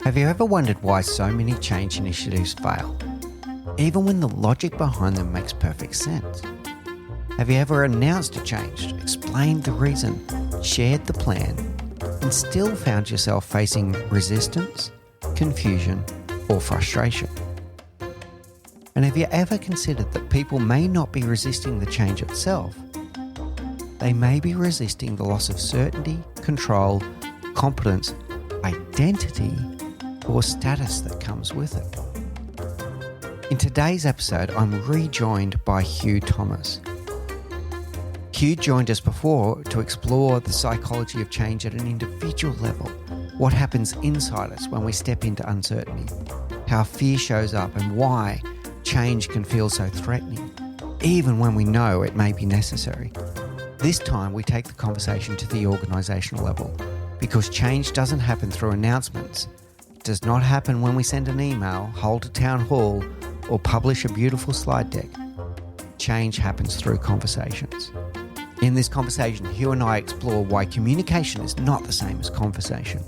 Have you ever wondered why so many change initiatives fail, even when the logic behind them makes perfect sense? Have you ever announced a change, explained the reason, shared the plan, and still found yourself facing resistance, confusion, or frustration? And have you ever considered that people may not be resisting the change itself? They may be resisting the loss of certainty, control, competence, identity, or status that comes with it. In today's episode, I'm rejoined by Huw Thomas. Huw joined us before to explore the psychology of change at an individual level, what happens inside us when we step into uncertainty, how fear shows up and why change can feel so threatening, even when we know it may be necessary. This time we take the conversation to the organisational level, because change doesn't happen through announcements. It does not happen when we send an email, hold a town hall, or publish a beautiful slide deck. Change happens through conversations. In this conversation, Huw and I explore why communication is not the same as conversation,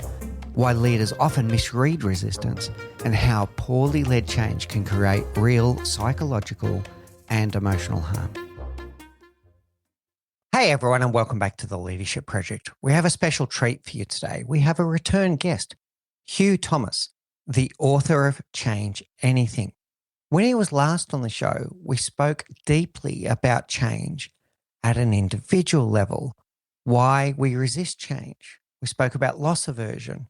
why leaders often misread resistance, and how poorly led change can create real psychological and emotional harm. Hey everyone, and welcome back to the Leadership Project. We have a special treat for you today. We have a return guest, Huw Thomas, the author of Change Anything. When he was last on the show, we spoke deeply about change at an individual level, why we resist change. We spoke about loss aversion,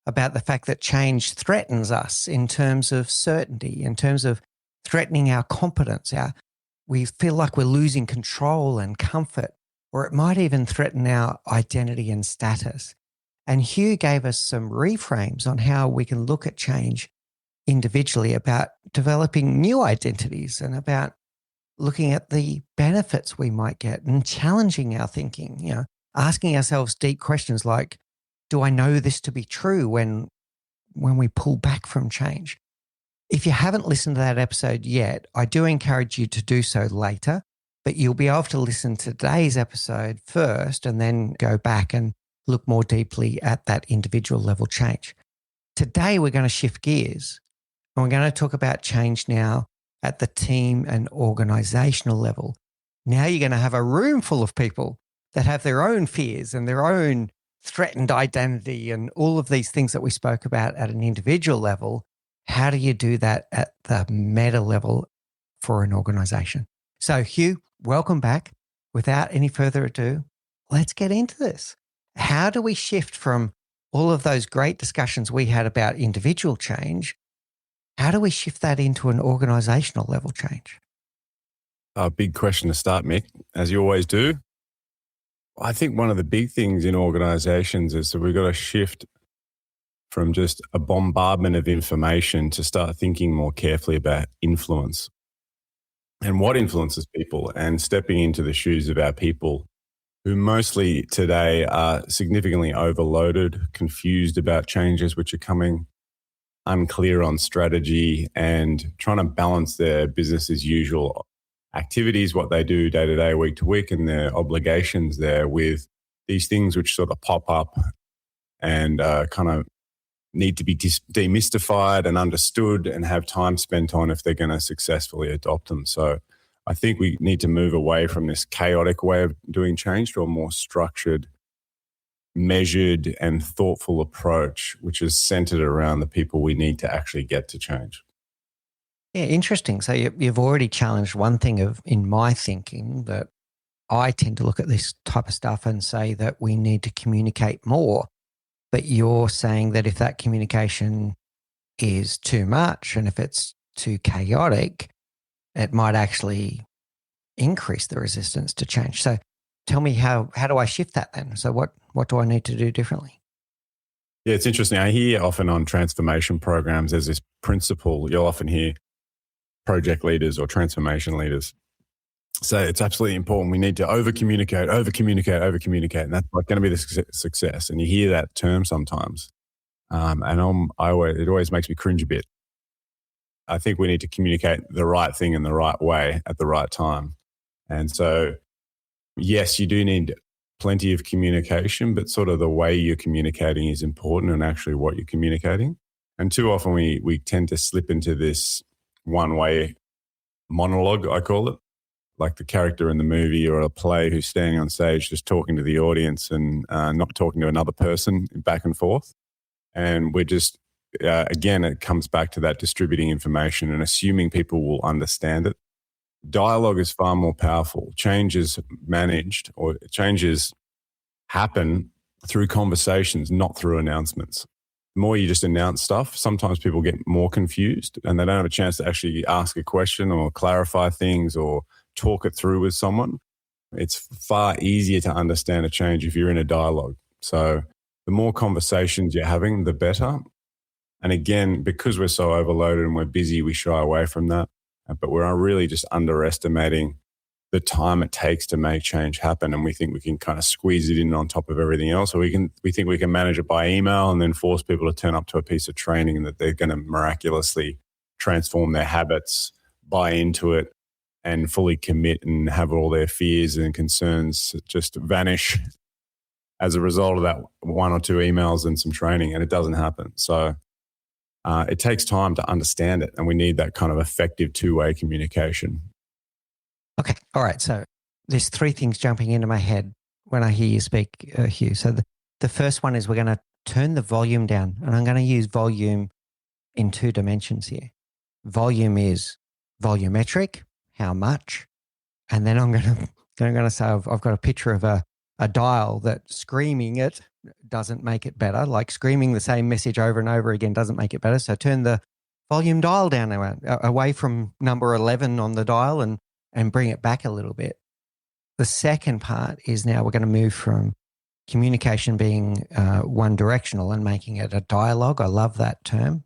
about the fact that change threatens us in terms of certainty, in terms of threatening our competence. We feel like we're losing control and comfort, or it might even threaten our identity and status. And Huw gave us some reframes on how we can look at change individually, about developing new identities and about looking at the benefits we might get and challenging our thinking, asking ourselves deep questions like, do I know this to be true when we pull back from change? If you haven't listened to that episode yet, I do encourage you to do so later, but you'll be able to listen to today's episode first and then go back and look more deeply at that individual level change. Today, we're going to shift gears and we're going to talk about change now at the team and organizational level. Now you're going to have a room full of people that have their own fears and their own threatened identity and all of these things that we spoke about at an individual level. How do you do that at the meta level for an organization? So Huw, welcome back. Without any further ado, let's get into this. How do we shift from all of those great discussions we had about individual change? How do we shift that into an organizational level change? A big question to start, Mick, as you always do. I think one of the big things in organizations is that we've got to shift from just a bombardment of information to start thinking more carefully about influence and what influences people, and stepping into the shoes of our people who mostly today are significantly overloaded, confused about changes which are coming, unclear on strategy, and trying to balance their business as usual activities, what they do day to day, week to week, and their obligations there with these things which sort of pop up and kind of need to be demystified and understood and have time spent on if they're going to successfully adopt them. So I think we need to move away from this chaotic way of doing change to a more structured, measured and thoughtful approach, which is centered around the people we need to actually get to change. Yeah, interesting. So you've already challenged one thing in my thinking, that I tend to look at this type of stuff and say that we need to communicate more. But you're saying that if that communication is too much and if it's too chaotic, it might actually increase the resistance to change. So tell me, how do I shift that then? So what do I need to do differently? Yeah, it's interesting. I hear often on transformation programs, there's this principle. You'll often hear project leaders or transformation leaders say it's absolutely important. We need to over-communicate. And that's like going to be the success. And you hear that term sometimes. It always makes me cringe a bit. I think we need to communicate the right thing in the right way at the right time. And so, yes, you do need plenty of communication, but sort of the way you're communicating is important, and actually what you're communicating. And too often we tend to slip into this one-way monologue, I call it, like the character in the movie or a play who's standing on stage just talking to the audience and not talking to another person back and forth. And we're just, again, it comes back to that distributing information and assuming people will understand it. Dialogue is far more powerful. Change is managed, or changes happen through conversations, not through announcements. The more you just announce stuff, sometimes people get more confused and they don't have a chance to actually ask a question or clarify things or talk it through with someone. It's far easier to understand a change if you're in a dialogue. So the more conversations you're having, the better. And again, because we're so overloaded and we're busy, we shy away from that. But we're really just underestimating the time it takes to make change happen. And we think we can kind of squeeze it in on top of everything else. Or we think we can manage it by email and then force people to turn up to a piece of training and that they're going to miraculously transform their habits, buy into it, and fully commit and have all their fears and concerns just vanish as a result of that one or two emails and some training. And it doesn't happen. So it takes time to understand it. And we need that kind of effective two-way communication. Okay. All right. So there's three things jumping into my head when I hear you speak, Huw. So the first one is we're going to turn the volume down, and I'm going to use volume in two dimensions here. Volume is volumetric, how much, and then I'm going to say I've got a picture of a dial that screaming it doesn't make it better. Like screaming the same message over and over again doesn't make it better. So turn the volume dial down away from number 11 on the dial and bring it back a little bit. The second part is now we're going to move from communication being one directional and making it a dialogue. I love that term.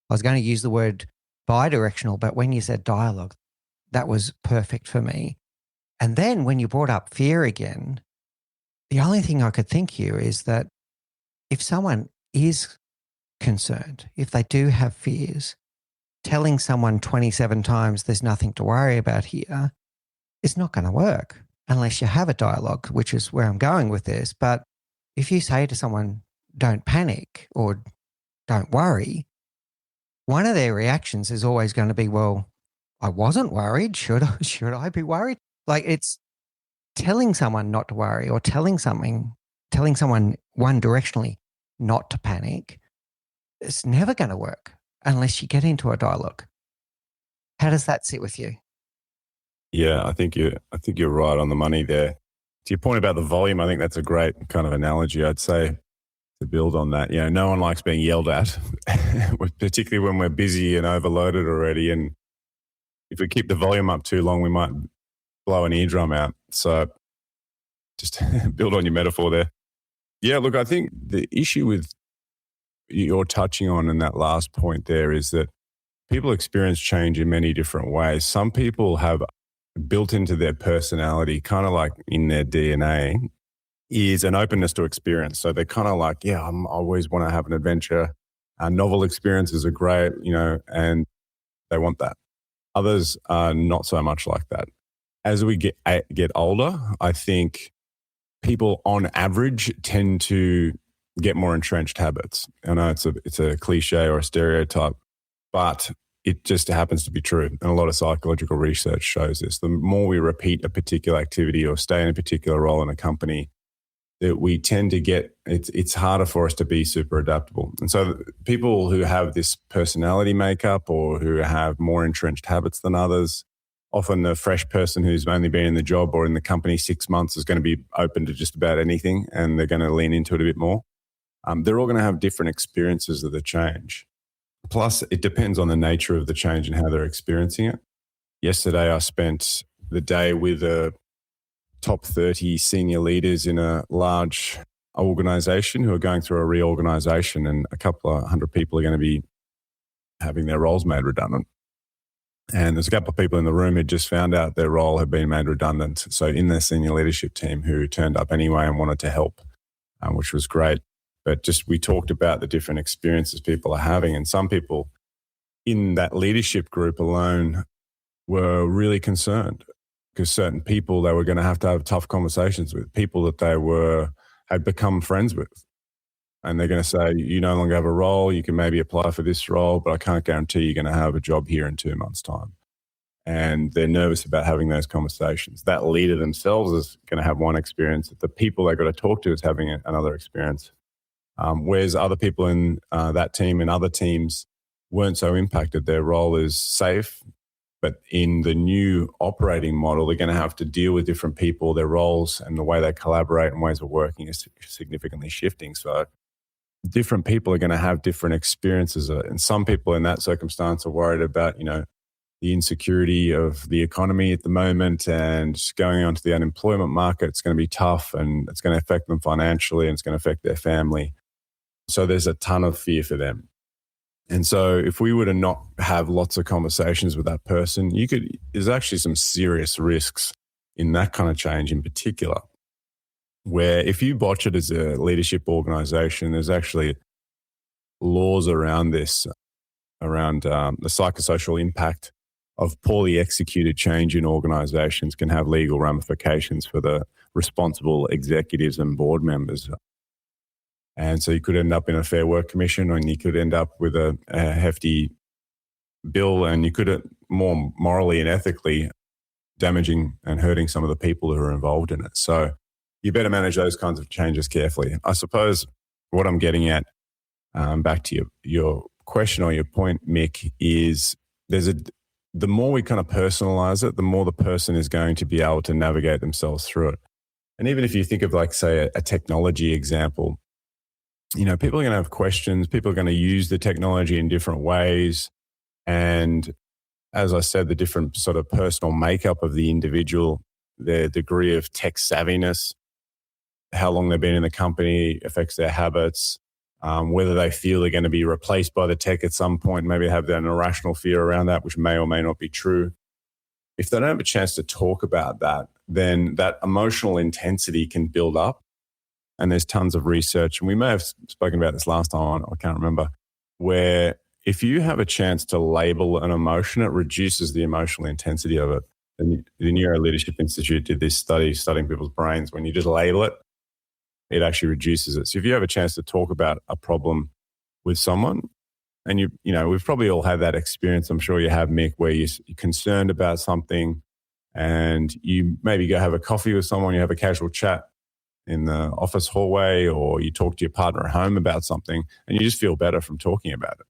I was going to use the word bi-directional, but when you said dialogue, that was perfect for me. And then when you brought up fear again, the only thing I could think here is that if someone is concerned, if they do have fears, telling someone 27 times there's nothing to worry about here is not going to work unless you have a dialogue, which is where I'm going with this. But if you say to someone, don't panic or don't worry, one of their reactions is always going to be, well, I wasn't worried. Should I be worried? Like it's telling someone not to worry or telling someone one directionally not to panic. It's never going to work unless you get into a dialogue. How does that sit with you? Yeah, I think you're right on the money there. To your point about the volume, I think that's a great kind of analogy. I'd say to build on that, no one likes being yelled at, particularly when we're busy and overloaded already. And if we keep the volume up too long, we might blow an eardrum out. So just build on your metaphor there. Yeah, look, I think the issue with you're touching on in that last point there is that people experience change in many different ways. Some people have built into their personality, kind of like in their DNA, is an openness to experience. So they're kind of like, I always want to have an adventure. Novel experiences are great, and they want that. Others are not so much like that. As we get older, I think people on average tend to get more entrenched habits. I know it's a cliche or a stereotype, but it just happens to be true. And a lot of psychological research shows this. The more we repeat a particular activity or stay in a particular role in a company, that we tend to get, it's harder for us to be super adaptable. And so people who have this personality makeup or who have more entrenched habits than others, often the fresh person who's only been in the job or in the company 6 months is going to be open to just about anything and they're going to lean into it a bit more. They're all going to have different experiences of the change. Plus, it depends on the nature of the change and how they're experiencing it. Yesterday, I spent the day with a top 30 senior leaders in a large organization who are going through a reorganization, and a couple of hundred people are going to be having their roles made redundant. And there's a couple of people in the room who just found out their role had been made redundant. So in their senior leadership team who turned up anyway and wanted to help, which was great. But just we talked about the different experiences people are having. And some people in that leadership group alone were really concerned because certain people they were going to have tough conversations with, people that they had become friends with. And they're going to say, you no longer have a role. You can maybe apply for this role, but I can't guarantee you're going to have a job here in 2 months' time. And they're nervous about having those conversations. That leader themselves is going to have one experience. The people they've got to talk to is having another experience. Whereas other people in that team and other teams weren't so impacted. Their role is safe, but in the new operating model, they're going to have to deal with different people. Their roles and the way they collaborate and ways of working is significantly shifting. So different people are going to have different experiences. And some people in that circumstance are worried about, the insecurity of the economy at the moment and going onto the unemployment market. It's going to be tough and it's going to affect them financially and it's going to affect their family. So there's a ton of fear for them. And so if we were to not have lots of conversations with that person, there's actually some serious risks in that kind of change in particular, where if you botch it as a leadership organization, there's actually laws around this, around the psychosocial impact of poorly executed change in organizations can have legal ramifications for the responsible executives and board members. And so you could end up in a Fair Work Commission, and you could end up with a hefty bill, and you could more morally and ethically damaging and hurting some of the people who are involved in it. So you better manage those kinds of changes carefully. I suppose what I'm getting at, back to your question or your point, Mick, is the more we kind of personalize it, the more the person is going to be able to navigate themselves through it. And even if you think of, like, say, a technology example, people are going to have questions. People are going to use the technology in different ways. And as I said, the different sort of personal makeup of the individual, their degree of tech savviness, how long they've been in the company affects their habits, whether they feel they're going to be replaced by the tech at some point, maybe have an irrational fear around that, which may or may not be true. If they don't have a chance to talk about that, then that emotional intensity can build up. And there's tons of research, and we may have spoken about this last time, I can't remember, where if you have a chance to label an emotion, it reduces the emotional intensity of it. And the Neuro Leadership Institute did this study studying people's brains. When you just label it, it actually reduces it. So if you have a chance to talk about a problem with someone, and we've probably all had that experience, I'm sure you have, Mick, where you're concerned about something and you maybe go have a coffee with someone, you have a casual chat in the office hallway, or you talk to your partner at home about something and you just feel better from talking about it.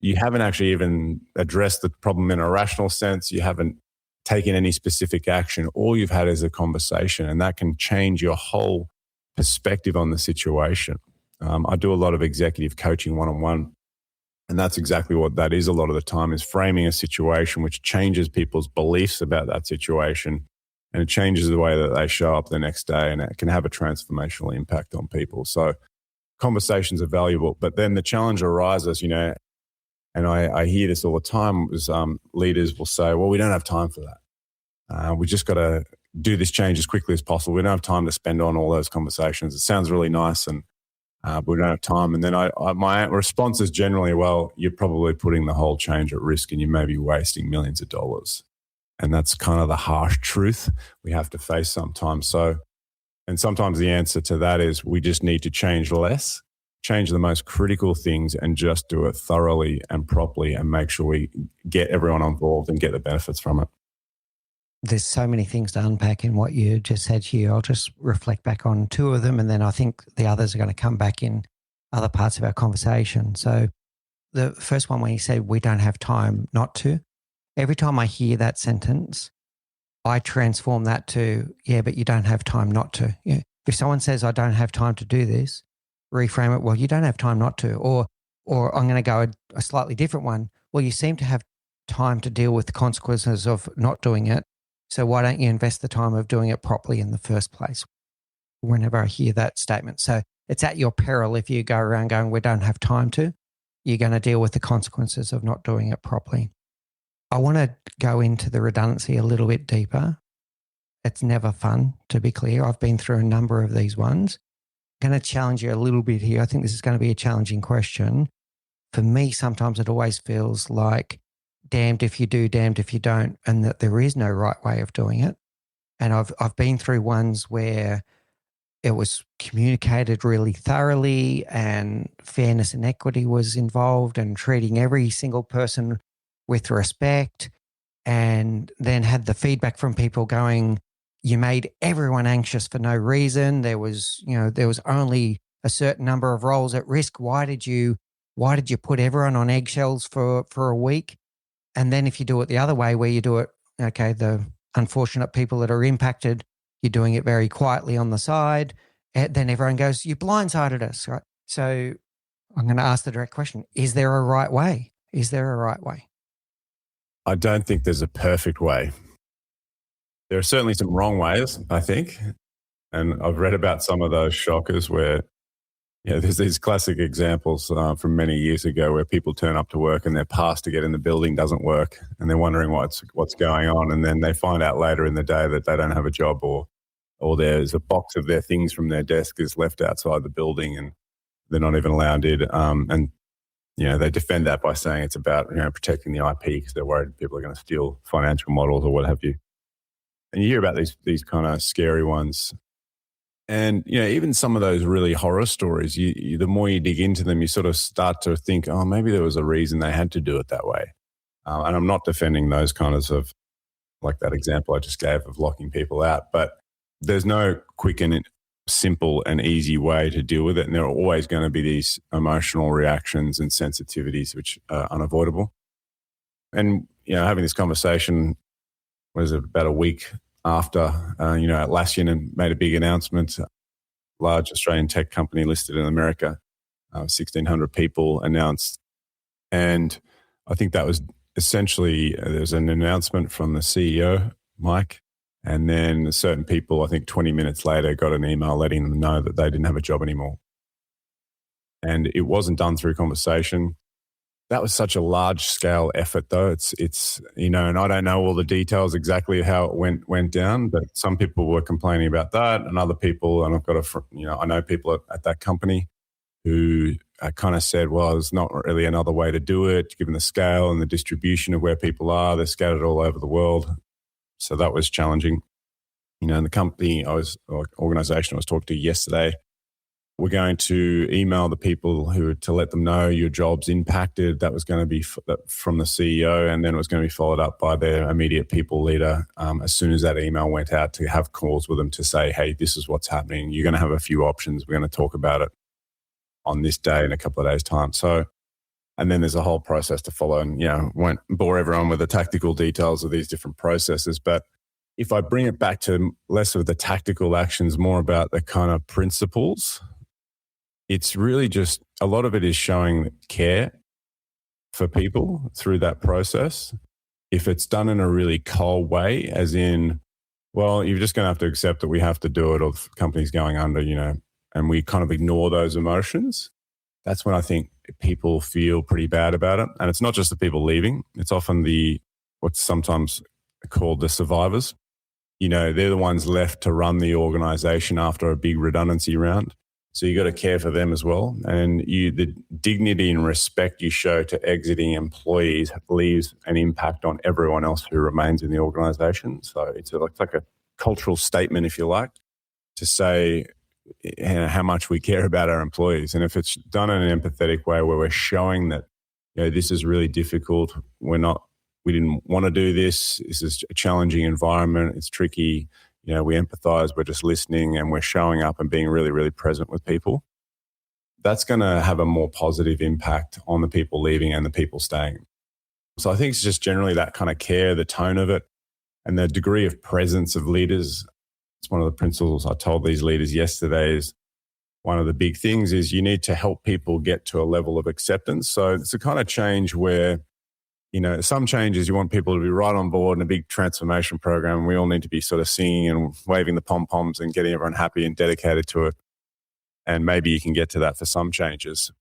You haven't actually even addressed the problem in a rational sense. You haven't taken any specific action. All you've had is a conversation, and that can change your whole perspective on the situation. I do a lot of executive coaching one-on-one, and that's exactly what that is a lot of the time, is framing a situation which changes people's beliefs about that situation, and it changes the way that they show up the next day, and it can have a transformational impact on people. So conversations are valuable, but then the challenge arises, and I hear this all the time, is leaders will say, well, we don't have time for that. We just got to do this change as quickly as possible. We don't have time to spend on all those conversations. It sounds really nice, but we don't have time. And then my response is generally, well, you're probably putting the whole change at risk, and you may be wasting millions of dollars. And that's kind of the harsh truth we have to face sometimes. And sometimes the answer to that is we just need to change less, change the most critical things, and just do it thoroughly and properly, and make sure we get everyone involved and get the benefits from it. There's so many things to unpack in what you just said, Huw. I'll just reflect back on two of them, and then I think the others are going to come back in other parts of our conversation. So the first one, when you said we don't have time not to, every time I hear that sentence, I transform that to, yeah, but you don't have time not to. Yeah. If someone says, I don't have time to do this, reframe it, well, you don't have time not to. Or I'm going to go a slightly different one. Well, you seem to have time to deal with the consequences of not doing it. So why don't you invest the time of doing it properly in the first place? Whenever I hear that statement. So it's at your peril if you go around going, we don't have time to. You're going to deal with the consequences of not doing it properly. I want to go into the redundancy a little bit deeper. It's never fun, to be clear. I've been through a number of these ones. I'm going to challenge you a little bit here. I think this is going to be a challenging question. For me, sometimes it always feels like damned if you do, damned if you don't, and that there is no right way of doing it. And I've been through ones where it was communicated really thoroughly, and fairness and equity was involved, and treating every single person with respect. And then had the feedback from people going, you made everyone anxious for no reason. There was only a certain number of roles at risk. Why did you put everyone on eggshells for a week? And then if you do it the other way, where you do it, okay, the unfortunate people that are impacted, you're doing it very quietly on the side. And then everyone goes, you blindsided us, right? So I'm going to ask the direct question. Is there a right way? Is there a right way? I don't think there's a perfect way. There are certainly some wrong ways, I think. And I've read about some of those shockers where, there's these classic examples from many years ago where people turn up to work and their pass to get in the building doesn't work, and they're wondering what's going on. And then they find out later in the day that they don't have a job, or there's a box of their things from their desk is left outside the building and they're not even allowed in. And they defend that by saying it's about protecting the IP because they're worried people are going to steal financial models or what have you. And you hear about these kind of scary ones. And, even some of those really horror stories, the more you dig into them, you sort of start to think, oh, maybe there was a reason they had to do it that way. And I'm not defending those kinds of, like that example I just gave of locking people out, but there's no quick and simple and easy way to deal with it. And there are always going to be these emotional reactions and sensitivities, which are unavoidable. And, having this conversation was about a week after, Atlassian made a big announcement, large Australian tech company listed in America, 1,600 people announced. And I think that was essentially, there's an announcement from the CEO, Mike, and then certain people, I think 20 minutes later, got an email letting them know that they didn't have a job anymore. And it wasn't done through conversation. That was such a large scale effort though. It's and I don't know all the details exactly how it went down, but some people were complaining about that, and other people, and I've got I know people at that company who kind of said, well, there's not really another way to do it, given the scale and the distribution of where people are. They're scattered all over the world. So that was challenging. And the company organization I was talking to yesterday, we're going to email the people to let them know your job's impacted. That was going to be from the CEO, and then it was going to be followed up by their immediate people leader as soon as that email went out, to have calls with them to say, hey, this is what's happening. You're going to have a few options. We're going to talk about it on this day in a couple of days' time. So, and then there's a whole process to follow, and won't bore everyone with the tactical details of these different processes. But if I bring it back to less of the tactical actions, more about the kind of principles, it's really just, a lot of it is showing care for people through that process. If it's done in a really cold way, as in, well, you're just going to have to accept that we have to do it, or the company's going under, and we kind of ignore those emotions, that's when I think people feel pretty bad about it. And it's not just the people leaving. It's often what's sometimes called the survivors. They're the ones left to run the organization after a big redundancy round. So you got to care for them as well. And the dignity and respect you show to exiting employees leaves an impact on everyone else who remains in the organization. So it's like a cultural statement, if you like, to say how much we care about our employees. And if it's done in an empathetic way where we're showing that, this is really difficult, we didn't want to do this, this is a challenging environment, it's tricky, we empathize, we're just listening, and we're showing up and being really, really present with people, that's going to have a more positive impact on the people leaving and the people staying. So I think it's just generally that kind of care, the tone of it, and the degree of presence of leaders. It's one of the principles I told these leaders yesterday. Is one of the big things is you need to help people get to a level of acceptance. So it's a kind of change where, some changes you want people to be right on board in a big transformation program. We all need to be sort of singing and waving the pom-poms and getting everyone happy and dedicated to it. And maybe you can get to that for some changes.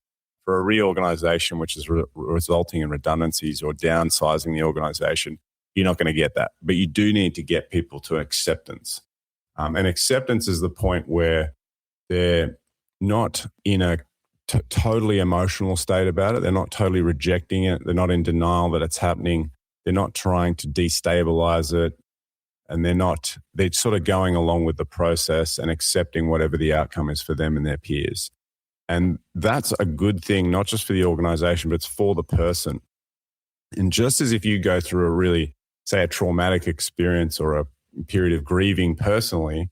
For a reorganization, which is resulting in redundancies or downsizing the organization, you're not going to get that. But you do need to get people to acceptance. And acceptance is the point where they're not in a totally emotional state about it. They're not totally rejecting it. They're not in denial that it's happening. They're not trying to destabilize it. and they're sort of going along with the process and accepting whatever the outcome is for them and their peers. And that's a good thing, not just for the organization, but it's for the person. And just as if you go through a really, say, a traumatic experience or a period of grieving personally,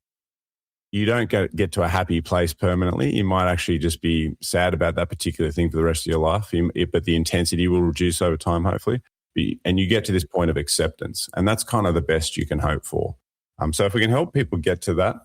you don't get to a happy place permanently. You might actually just be sad about that particular thing for the rest of your life, but the intensity will reduce over time, hopefully. And you get to this point of acceptance. And that's kind of the best you can hope for. So if we can help people get to that,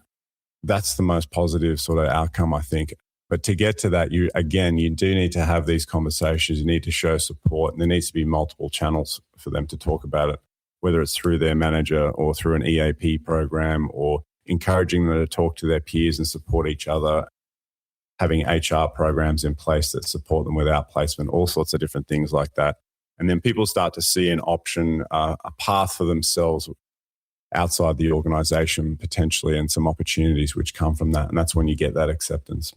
that's the most positive sort of outcome, I think. But to get to that, you do need to have these conversations. You need to show support, and there needs to be multiple channels for them to talk about it, whether it's through their manager or through an EAP program, or encouraging them to talk to their peers and support each other, having HR programs in place that support them with outplacement, all sorts of different things like that. And then people start to see an option, a path for themselves outside the organization potentially, and some opportunities which come from that. And that's when you get that acceptance.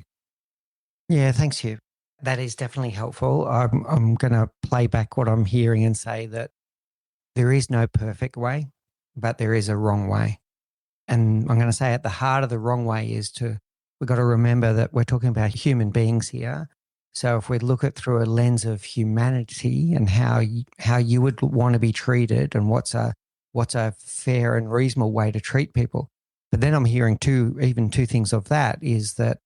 Yeah, thanks, Huw. That is definitely helpful. I'm going to play back what I'm hearing and say that there is no perfect way, but there is a wrong way. And I'm going to say at the heart of the wrong way is we've got to remember that we're talking about human beings here. So if we look at through a lens of humanity and how you would want to be treated, and what's a fair and reasonable way to treat people. But then I'm hearing two things of that is that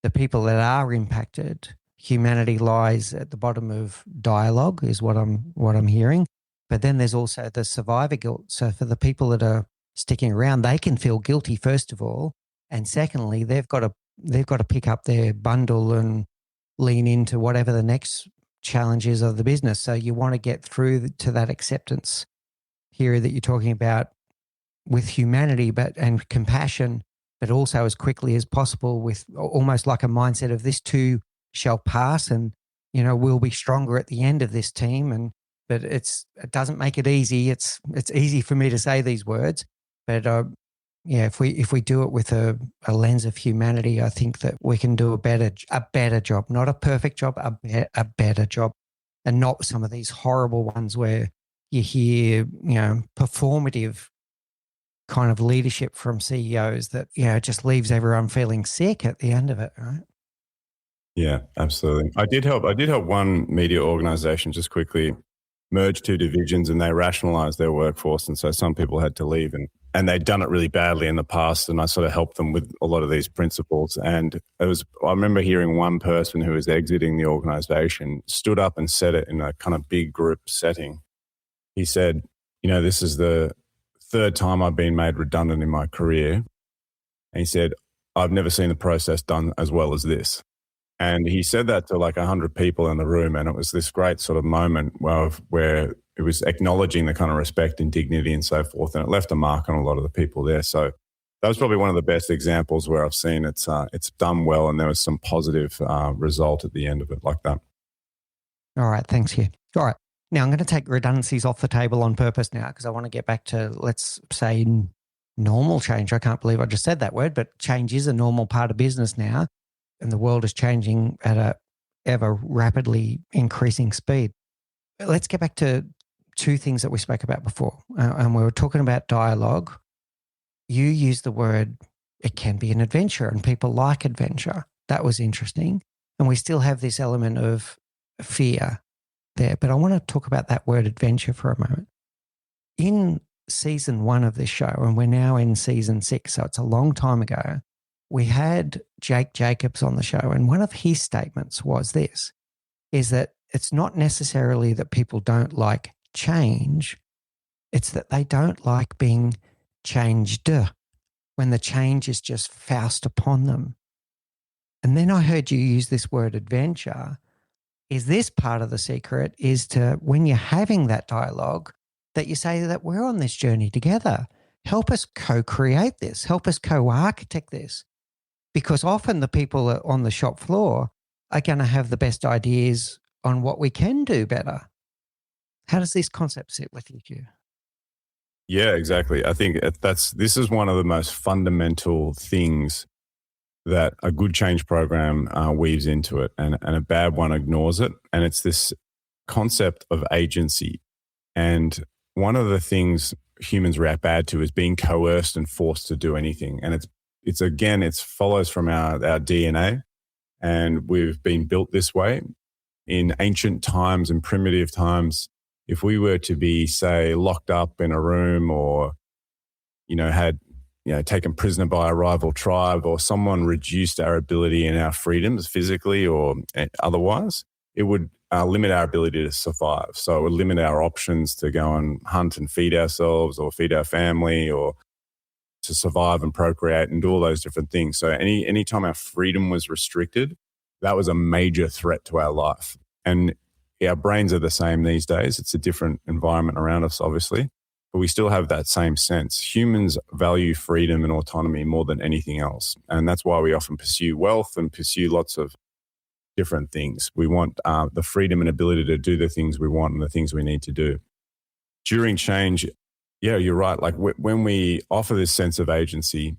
the people that are impacted, humanity lies at the bottom of dialogue is what I'm hearing. But then there's also the survivor guilt. So for the people that are sticking around, they can feel guilty first of all, and secondly, they've got to pick up their bundle and lean into whatever the next challenge is of the business. So you want to get through to that acceptance here that you're talking about with humanity, and compassion, but also as quickly as possible with almost like a mindset of this too shall pass, and we'll be stronger at the end of this team. But it doesn't make it easy. It's easy for me to say these words, but if we do it with a lens of humanity, I think that we can do a better job, not a perfect job, a better job, and not some of these horrible ones where you hear performative kind of leadership from CEOs that just leaves everyone feeling sick at the end of it, right? Yeah, absolutely. I did help one media organization just quickly merge two divisions, and they rationalized their workforce, and so some people had to leave, and they'd done it really badly in the past, and I sort of helped them with a lot of these principles. And I remember hearing one person who was exiting the organization stood up and said it in a kind of big group setting. He said, this is the third time I've been made redundant in my career. And he said, I've never seen the process done as well as this. And he said that to like 100 people in the room. And it was this great sort of moment where it was acknowledging the kind of respect and dignity and so forth. And it left a mark on a lot of the people there. So that was probably one of the best examples where I've seen it's done well, and there was some positive result at the end of it like that. All right. Thanks, Hugh. All right. Now, I'm going to take redundancies off the table on purpose now, because I want to get back to, let's say, normal change. I can't believe I just said that word, but change is a normal part of business now, and the world is changing at a ever rapidly increasing speed. Let's get back to two things that we spoke about before, and we were talking about dialogue. You used the word, it can be an adventure, and people like adventure. That was interesting. And we still have this element of fear there, but I want to talk about that word adventure for a moment. In season 1 of this show, and we're now in season 6, so it's a long time ago, we had Jake Jacobs on the show, and one of his statements was this, is that it's not necessarily that people don't like change, it's that they don't like being changed when the change is just forced upon them. And then I heard you use this word adventure. Is this part of the secret is to, when you're having that dialogue, that you say that we're on this journey together. Help us co-create this. Help us co-architect this. Because often the people on the shop floor are going to have the best ideas on what we can do better. How does this concept sit with you, Huw? Yeah, exactly. I think this is one of the most fundamental things that a good change program weaves into it, and a bad one ignores it. And it's this concept of agency. And one of the things humans react bad to is being coerced and forced to do anything. And it follows from our DNA, and we've been built this way. In ancient times and primitive times, if we were to be, say, locked up in a room, or had taken prisoner by a rival tribe, or someone reduced our ability and our freedoms physically or otherwise, it would limit our ability to survive. So it would limit our options to go and hunt and feed ourselves or feed our family, or to survive and procreate and do all those different things. So any time our freedom was restricted, that was a major threat to our life. And our brains are the same these days. It's a different environment around us, obviously, but we still have that same sense. Humans value freedom and autonomy more than anything else. And that's why we often pursue wealth and pursue lots of different things. We want the freedom and ability to do the things we want and the things we need to do. During change, yeah, you're right. Like when we offer this sense of agency,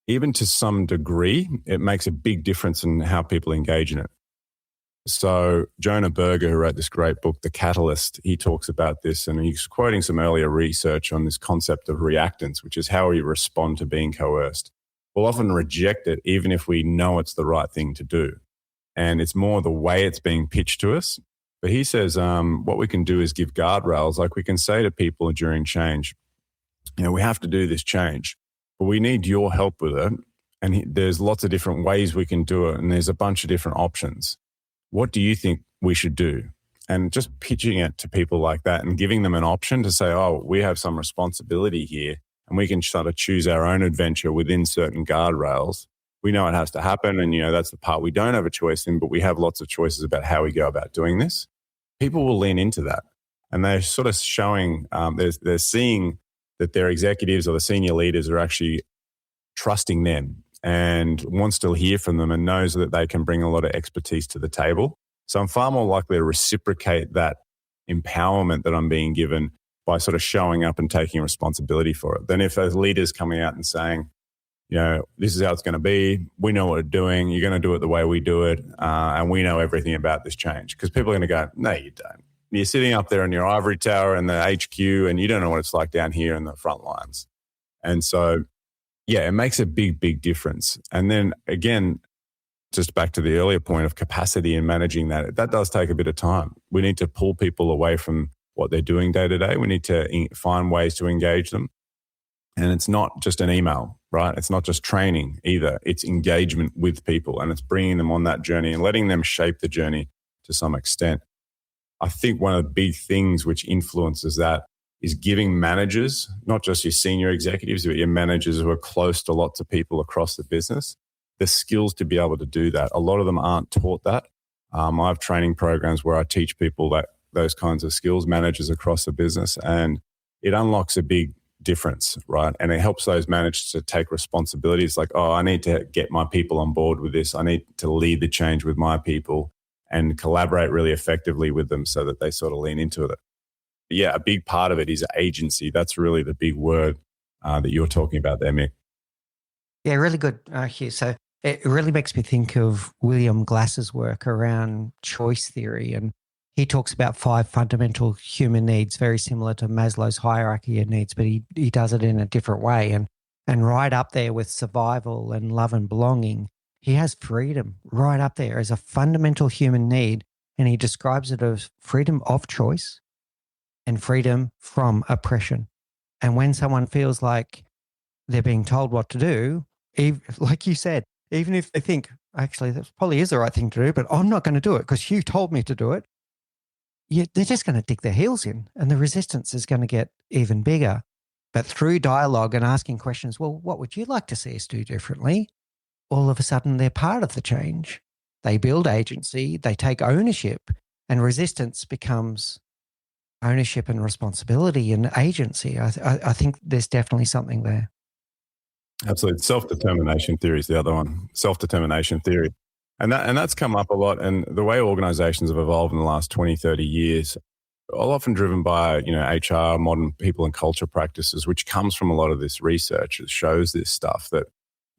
even to some degree, it makes a big difference in how people engage in it. So Jonah Berger, who wrote this great book, The Catalyst, he talks about this, and he's quoting some earlier research on this concept of reactance, which is how we respond to being coerced. We'll often reject it even if we know it's the right thing to do. And it's more the way it's being pitched to us. But he says what we can do is give guardrails. Like we can say to people during change, we have to do this change, but we need your help with it. And there's lots of different ways we can do it. And there's a bunch of different options. What do you think we should do? And just pitching it to people like that and giving them an option to say, oh, we have some responsibility here and we can sort of choose our own adventure within certain guardrails. We know it has to happen. And, that's the part we don't have a choice in, but we have lots of choices about how we go about doing this. People will lean into that. And they're sort of showing, they're seeing that their executives or the senior leaders are actually trusting them and wants to hear from them and knows that they can bring a lot of expertise to the table. So I'm far more likely to reciprocate that empowerment that I'm being given by sort of showing up and taking responsibility for it than if a leader's coming out and saying, this is how it's going to be. We know what we're doing. You're going to do it the way we do it. And we know everything about this change. Because people are going to go, no, you don't. You're sitting up there in your ivory tower in the HQ and you don't know what it's like down here in the front lines. And so, yeah, it makes a big, big difference. And then again, just back to the earlier point of capacity and managing that does take a bit of time. We need to pull people away from what they're doing day to day. We need to find ways to engage them. And it's not just an email, right? It's not just training either. It's engagement with people, and it's bringing them on that journey and letting them shape the journey to some extent. I think one of the big things which influences that is giving managers, not just your senior executives, but your managers who are close to lots of people across the business, the skills to be able to do that. A lot of them aren't taught that. I have training programs where I teach people those kinds of skills, managers across the business, and it unlocks a big difference, right? And it helps those managers to take responsibility. It's like, oh, I need to get my people on board with this. I need to lead the change with my people and collaborate really effectively with them so that they sort of lean into it. But yeah, a big part of it is agency. That's really the big word that you're talking about there, Mick. Yeah, really good, Huw. So it really makes me think of William Glass's work around choice theory. And he talks about 5 fundamental human needs, very similar to Maslow's hierarchy of needs, but he does it in a different way. And right up there with survival and love and belonging, he has freedom right up there as a fundamental human need. And he describes it as freedom of choice and freedom from oppression. And when someone feels like they're being told what to do, like you said, even if they think, actually, that probably is the right thing to do, but I'm not going to do it because Huw told me to do it, they're just going to dig their heels in, and the resistance is going to get even bigger. But through dialogue and asking questions, well, what would you like to see us do differently? All of a sudden, they're part of the change. They build agency, they take ownership, and resistance becomes ownership and responsibility and agency. I think there's definitely something there. Absolutely. Self-determination theory is the other one. Self-determination theory. And that's come up a lot. And the way organizations have evolved in the last 20, 30 years, are often driven by, HR, modern people and culture practices, which comes from a lot of this research. It shows this stuff that,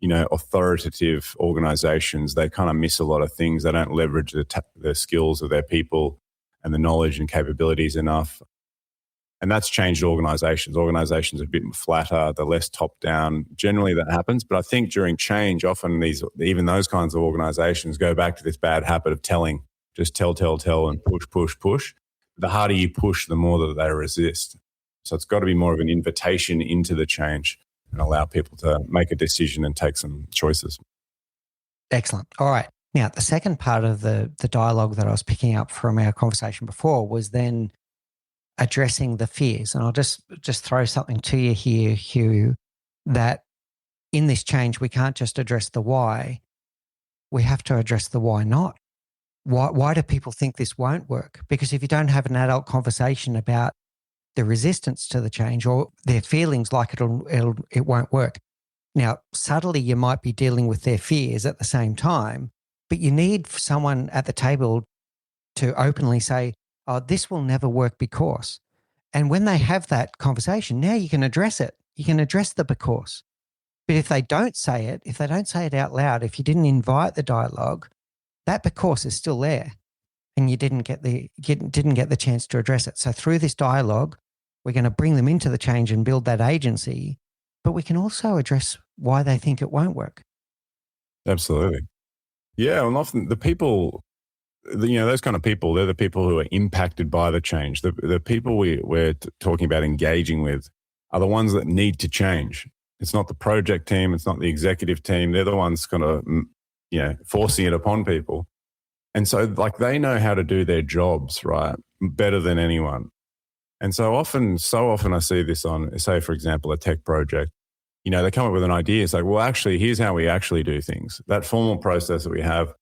authoritative organizations, they kind of miss a lot of things. They don't leverage the skills of their people and the knowledge and capabilities enough. And that's changed organizations. Organizations are a bit flatter, they're less top down. Generally that happens. But I think during change, often even those kinds of organizations go back to this bad habit of telling, just tell, and push, push, push. The harder you push, the more that they resist. So it's got to be more of an invitation into the change and allow people to make a decision and take some choices. Excellent. All right. Now, the second part of the dialogue that I was picking up from our conversation before was then addressing the fears. And I'll just throw something to you here, Huw, that in this change, we can't just address the why. We have to address the why not. Why do people think this won't work? Because if you don't have an adult conversation about the resistance to the change or their feelings like it won't work. Now, subtly, you might be dealing with their fears at the same time, but you need someone at the table to openly say, oh, this will never work because. And when they have that conversation, now you can address it. You can address the because. But if they don't say it out loud, if you didn't invite the dialogue, that because is still there and you didn't get the chance to address it. So through this dialogue, we're going to bring them into the change and build that agency, but we can also address why they think it won't work. Absolutely. Yeah, and often the people, those kind of people, they're the people who are impacted by the change. The people we're talking about engaging with are the ones that need to change. It's not the project team. It's not the executive team. They're the ones kind of, forcing it upon people. And so they know how to do their jobs, right, better than anyone. And so often I see this on, say, for example, a tech project. They come up with an idea. It's like, well, actually, here's how we actually do things. That formal process that we have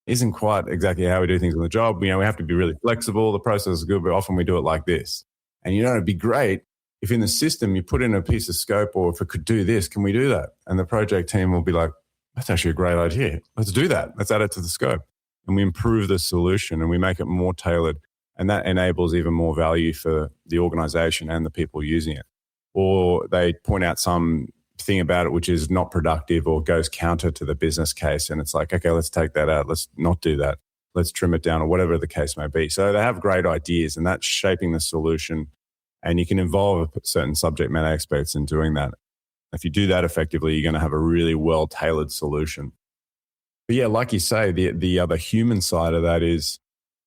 isn't quite exactly how we do things on the job. We have to be really flexible. The process is good, but often we do it like this. And it'd be great if in the system you put in a piece of scope, or if it could do this, can we do that? And the project team will be like, that's actually a great idea. Let's do that. Let's add it to the scope. And we improve the solution and we make it more tailored. And that enables even more value for the organization and the people using it. Or they point out some thing about it which is not productive or goes counter to the business case. And it's like, okay, let's take that out. Let's not do that. Let's trim it down, or whatever the case may be. So they have great ideas, and that's shaping the solution. And you can involve certain subject matter experts in doing that. If you do that effectively, you're going to have a really well-tailored solution. But yeah, like you say, the other human side of that is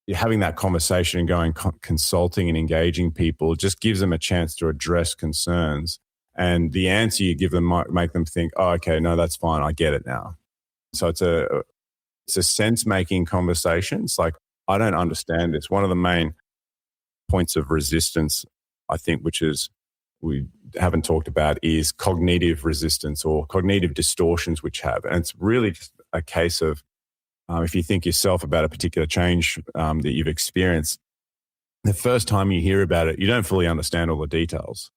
you're having that conversation and going consulting and engaging people just gives them a chance to address concerns. And the answer you give them might make them think, oh, okay, no, that's fine. I get it now. So it's a sense-making conversation. It's like, I don't understand this. One of the main points of resistance, I think, which is we haven't talked about, is cognitive resistance or cognitive distortions which have. And it's really just a case of if you think yourself about a particular change that you've experienced, the first time you hear about it, you don't fully understand all the details.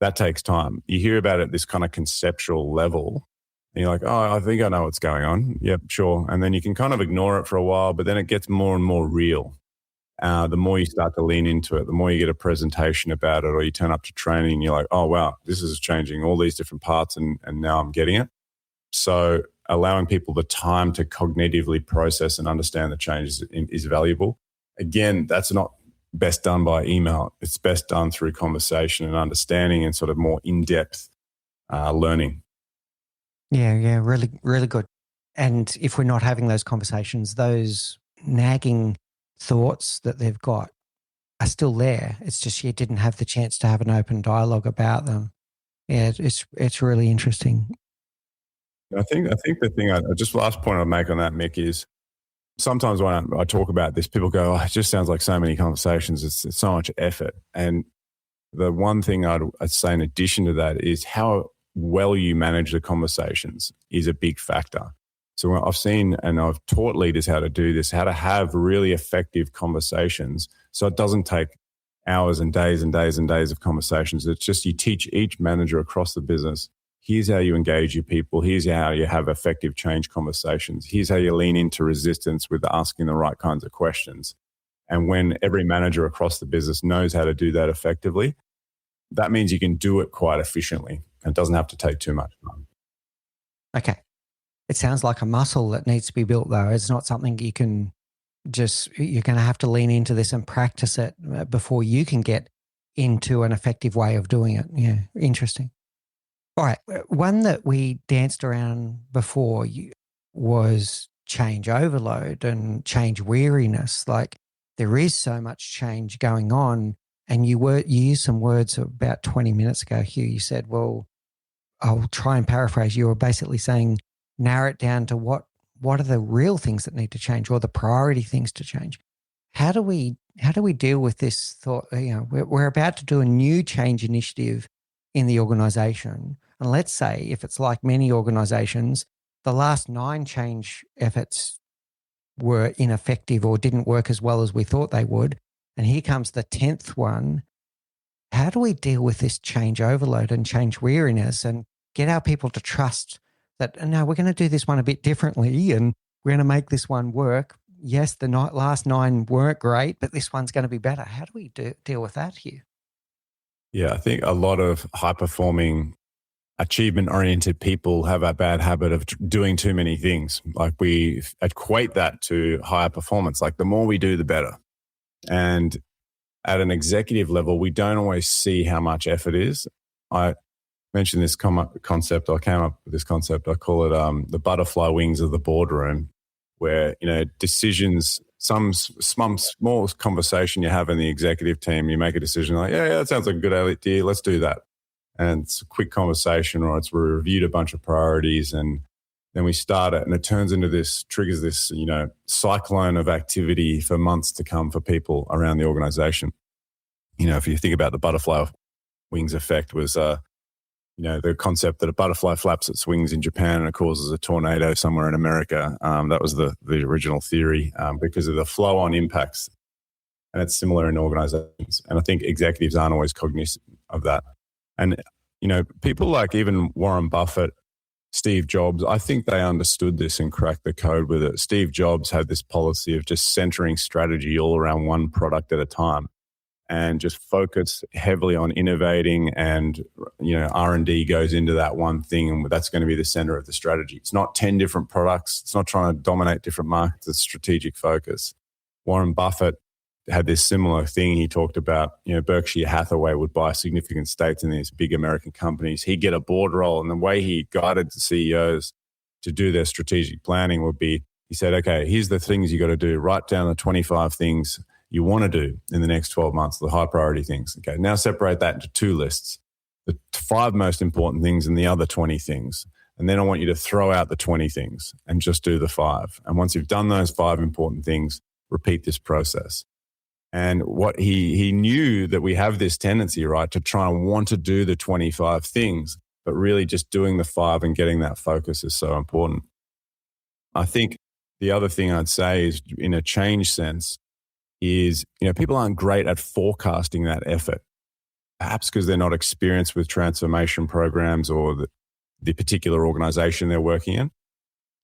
That takes time. You hear about it at this kind of conceptual level, and you're like, oh, I think I know what's going on. Yep, sure. And then you can kind of ignore it for a while, but then it gets more and more real. The more you start to lean into it, the more you get a presentation about it, or you turn up to training and you're like, oh, wow, this is changing all these different parts and now I'm getting it. So allowing people the time to cognitively process and understand the changes is valuable. Again, that's not best done by email. It's best done through conversation and understanding and sort of more in-depth learning. Yeah, really, really good. And if we're not having those conversations, those nagging thoughts that they've got are still there. It's just you didn't have the chance to have an open dialogue about them. Yeah, it's really interesting. I think the thing, just last point I'd make on that, Mick, is sometimes when I talk about this, people go, oh, it just sounds like so many conversations. It's so much effort. And the one thing I'd say in addition to that is how well you manage the conversations is a big factor. So I've seen and I've taught leaders how to do this, how to have really effective conversations. So it doesn't take hours and days and days and days of conversations. It's just you teach each manager across the business, here's how you engage your people. Here's how you have effective change conversations. Here's how you lean into resistance with asking the right kinds of questions. And when every manager across the business knows how to do that effectively, that means you can do it quite efficiently. It doesn't have to take too much time. Okay. It sounds like a muscle that needs to be built, though. It's not something you can you're going to have to lean into this and practice it before you can get into an effective way of doing it. Yeah, interesting. All right. One that we danced around before was change overload and change weariness. Like there is so much change going on. And you used some words about 20 minutes ago, Huw. You said, well, I'll try and paraphrase. You were basically saying, narrow it down to what are the real things that need to change or the priority things to change. How do we deal with this thought? We're about to do a new change initiative in the organization. And let's say if it's like many organizations, the last 9 change efforts were ineffective or didn't work as well as we thought they would. And here comes the 10th one. How do we deal with this change overload and change weariness and get our people to trust that, no, we're going to do this one a bit differently and we're going to make this one work? Yes, the last 9 weren't great, but this one's going to be better. How do we deal with that here? Yeah, I think a lot of high-performing, achievement-oriented people have a bad habit of doing too many things. Like we equate that to higher performance. Like the more we do, the better. And at an executive level, we don't always see how much effort is. I mentioned this concept. I came up with this concept. I call it the butterfly wings of the boardroom, where decisions, some small conversation you have in the executive team, you make a decision like, yeah, that sounds like a good idea. Let's do that. And it's a quick conversation, or it's we reviewed a bunch of priorities, and then we start it, and it turns into triggers this cyclone of activity for months to come for people around the organization. If you think about the butterfly wings effect, was the concept that a butterfly flaps its wings in Japan and it causes a tornado somewhere in America. That was the original theory because of the flow-on impacts. And it's similar in organizations. And I think executives aren't always cognizant of that. And, people like even Warren Buffett, Steve Jobs, I think they understood this and cracked the code with it. Steve Jobs had this policy of just centering strategy all around one product at a time and just focus heavily on innovating, and R&D goes into that one thing, and that's going to be the center of the strategy. It's not 10 different products. It's not trying to dominate different markets. It's strategic focus. Warren Buffett had this similar thing. He talked about, Berkshire Hathaway would buy significant stakes in these big American companies. He'd get a board role, and the way he guided the CEOs to do their strategic planning would be, he said, okay, here's the things you got to do. Write down the 25 things you want to do in the next 12 months, the high priority things. Okay, now separate that into 2 lists, the 5 most important things and the other 20 things. And then I want you to throw out the 20 things and just do the 5. And once you've done those 5 important things, repeat this process. And what he knew that we have this tendency, right, to try and want to do the 25 things, but really just doing the 5 and getting that focus is so important. I think the other thing I'd say is, in a change sense, is, people aren't great at forecasting that effort, perhaps because they're not experienced with transformation programs or the particular organization they're working in.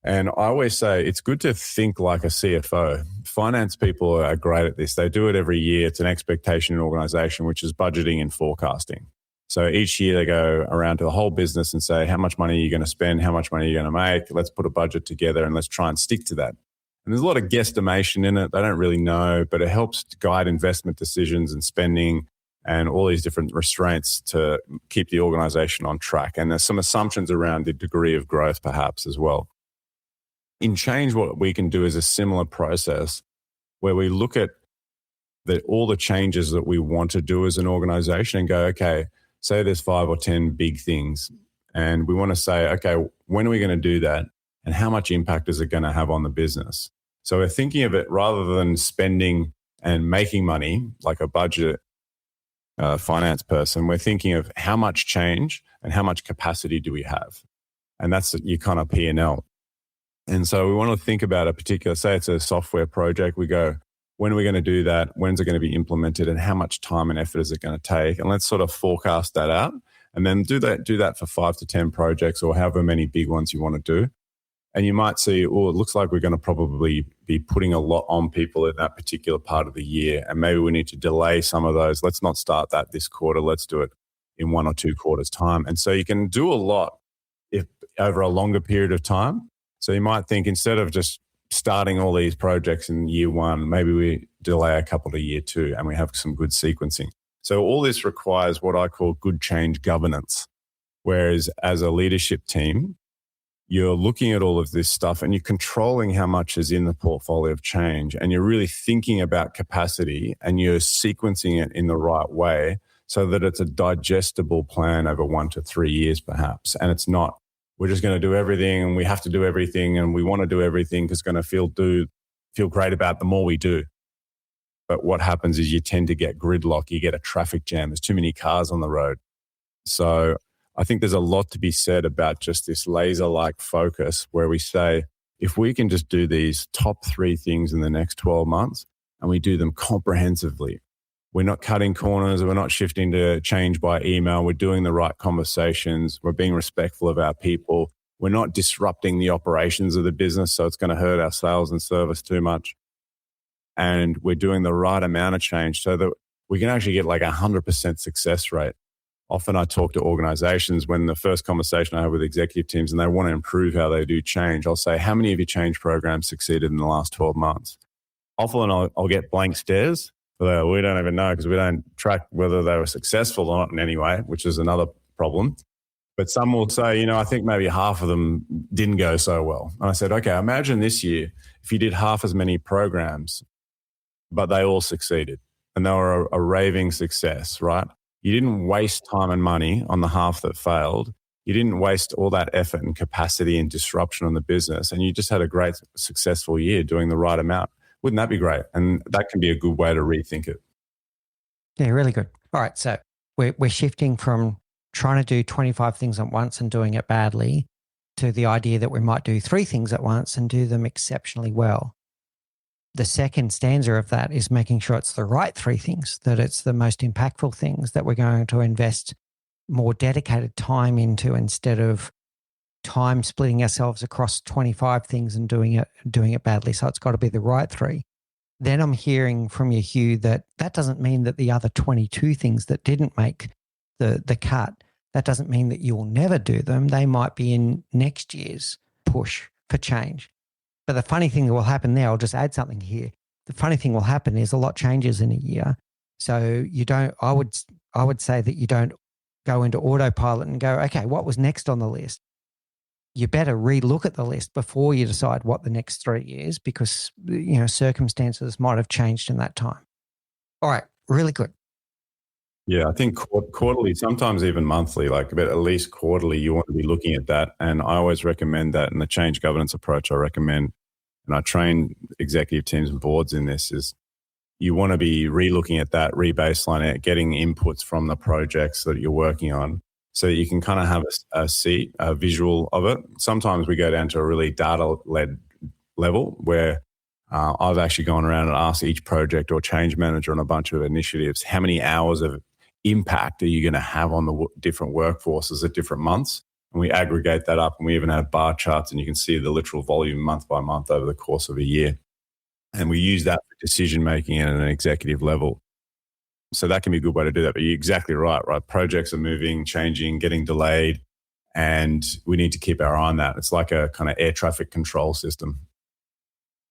And I always say it's good to think like a CFO. Finance people are great at this. They do it every year. It's an expectation in an organization, which is budgeting and forecasting. So each year they go around to the whole business and say, how much money are you going to spend? How much money are you going to make? Let's put a budget together and let's try and stick to that. And there's a lot of guesstimation in it. They don't really know, but it helps to guide investment decisions and spending and all these different restraints to keep the organization on track. And there's some assumptions around the degree of growth perhaps as well. In change, what we can do is a similar process where we look at all the changes that we want to do as an organization and go, okay, say there's 5 or 10 big things. And we want to say, okay, when are we going to do that? And how much impact is it going to have on the business? So we're thinking of it rather than spending and making money like a budget finance person. We're thinking of how much change and how much capacity do we have? And that's your kind of P&L. And so we want to think about a particular, say it's a software project. We go, when are we going to do that? When's it going to be implemented? And how much time and effort is it going to take? And let's sort of forecast that out and then do that for 5 to 10 projects or however many big ones you want to do. And you might see, oh, it looks like we're going to probably be putting a lot on people in that particular part of the year. And maybe we need to delay some of those. Let's not start that this quarter. Let's do it in 1 or 2 quarters' time. And so you can do a lot if over a longer period of time. So you might think, instead of just starting all these projects in year 1, maybe we delay a couple to year 2 and we have some good sequencing. So all this requires what I call good change governance. Whereas as a leadership team, you're looking at all of this stuff and you're controlling how much is in the portfolio of change, and you're really thinking about capacity and you're sequencing it in the right way so that it's a digestible plan over 1 to 3 years perhaps. And it's not, we're just going to do everything and we have to do everything and we want to do everything because it's going to feel great about the more we do. But what happens is you tend to get gridlock, you get a traffic jam, there's too many cars on the road. So I think there's a lot to be said about just this laser-like focus where we say, if we can just do these top 3 things in the next 12 months and we do them comprehensively, we're not cutting corners, we're not shifting to change by email, we're doing the right conversations, we're being respectful of our people, we're not disrupting the operations of the business so it's going to hurt our sales and service too much. And we're doing the right amount of change so that we can actually get like 100% success rate. Often I talk to organizations when the first conversation I have with executive teams and they want to improve how they do change, I'll say, how many of your change programs succeeded in the last 12 months? Often I'll get blank stares. But we don't even know because we don't track whether they were successful or not in any way, which is another problem. But some will say, I think maybe half of them didn't go so well. And I said, okay, imagine this year if you did half as many programs, but they all succeeded and they were a raving success, right? You didn't waste time and money on the half that failed. You didn't waste all that effort and capacity and disruption on the business. And you just had a great, successful year doing the right amount. Wouldn't that be great? And that can be a good way to rethink it. Yeah, really good. All right. So we're shifting from trying to do 25 things at once and doing it badly to the idea that we might do 3 things at once and do them exceptionally well. The second stanza of that is making sure it's the right 3 things, that it's the most impactful things that we're going to invest more dedicated time into instead of time splitting ourselves across 25 things and doing it badly. So it's got to be the right 3. Then I'm hearing from you, Huw, that doesn't mean that the other 22 things that didn't make the cut, that doesn't mean that you'll never do them. They might be in next year's push for change. But the funny thing that will happen there, I'll just add something here. The funny thing will happen is a lot changes in a year. So I would say that you don't go into autopilot and go, okay, what was next on the list? You better relook at the list before you decide what the next 3 is because, circumstances might have changed in that time. All right, really good. Yeah, I think quarterly, sometimes even monthly, but at least quarterly, you want to be looking at that. And I always recommend that in the change governance approach I recommend, and I train executive teams and boards in this, is you want to be re-looking at that, re-baseline it, getting inputs from the projects that you're working on so that you can kind of have a visual of it. Sometimes we go down to a really data-led level where I've actually gone around and asked each project or change manager on a bunch of initiatives, how many hours of impact are you going to have on the different workforces at different months? And we aggregate that up and we even have bar charts and you can see the literal volume month by month over the course of a year. And we use that for decision-making at an executive level. So that can be a good way to do that. But you're exactly right? Projects are moving, changing, getting delayed, and we need to keep our eye on that. It's like a kind of air traffic control system.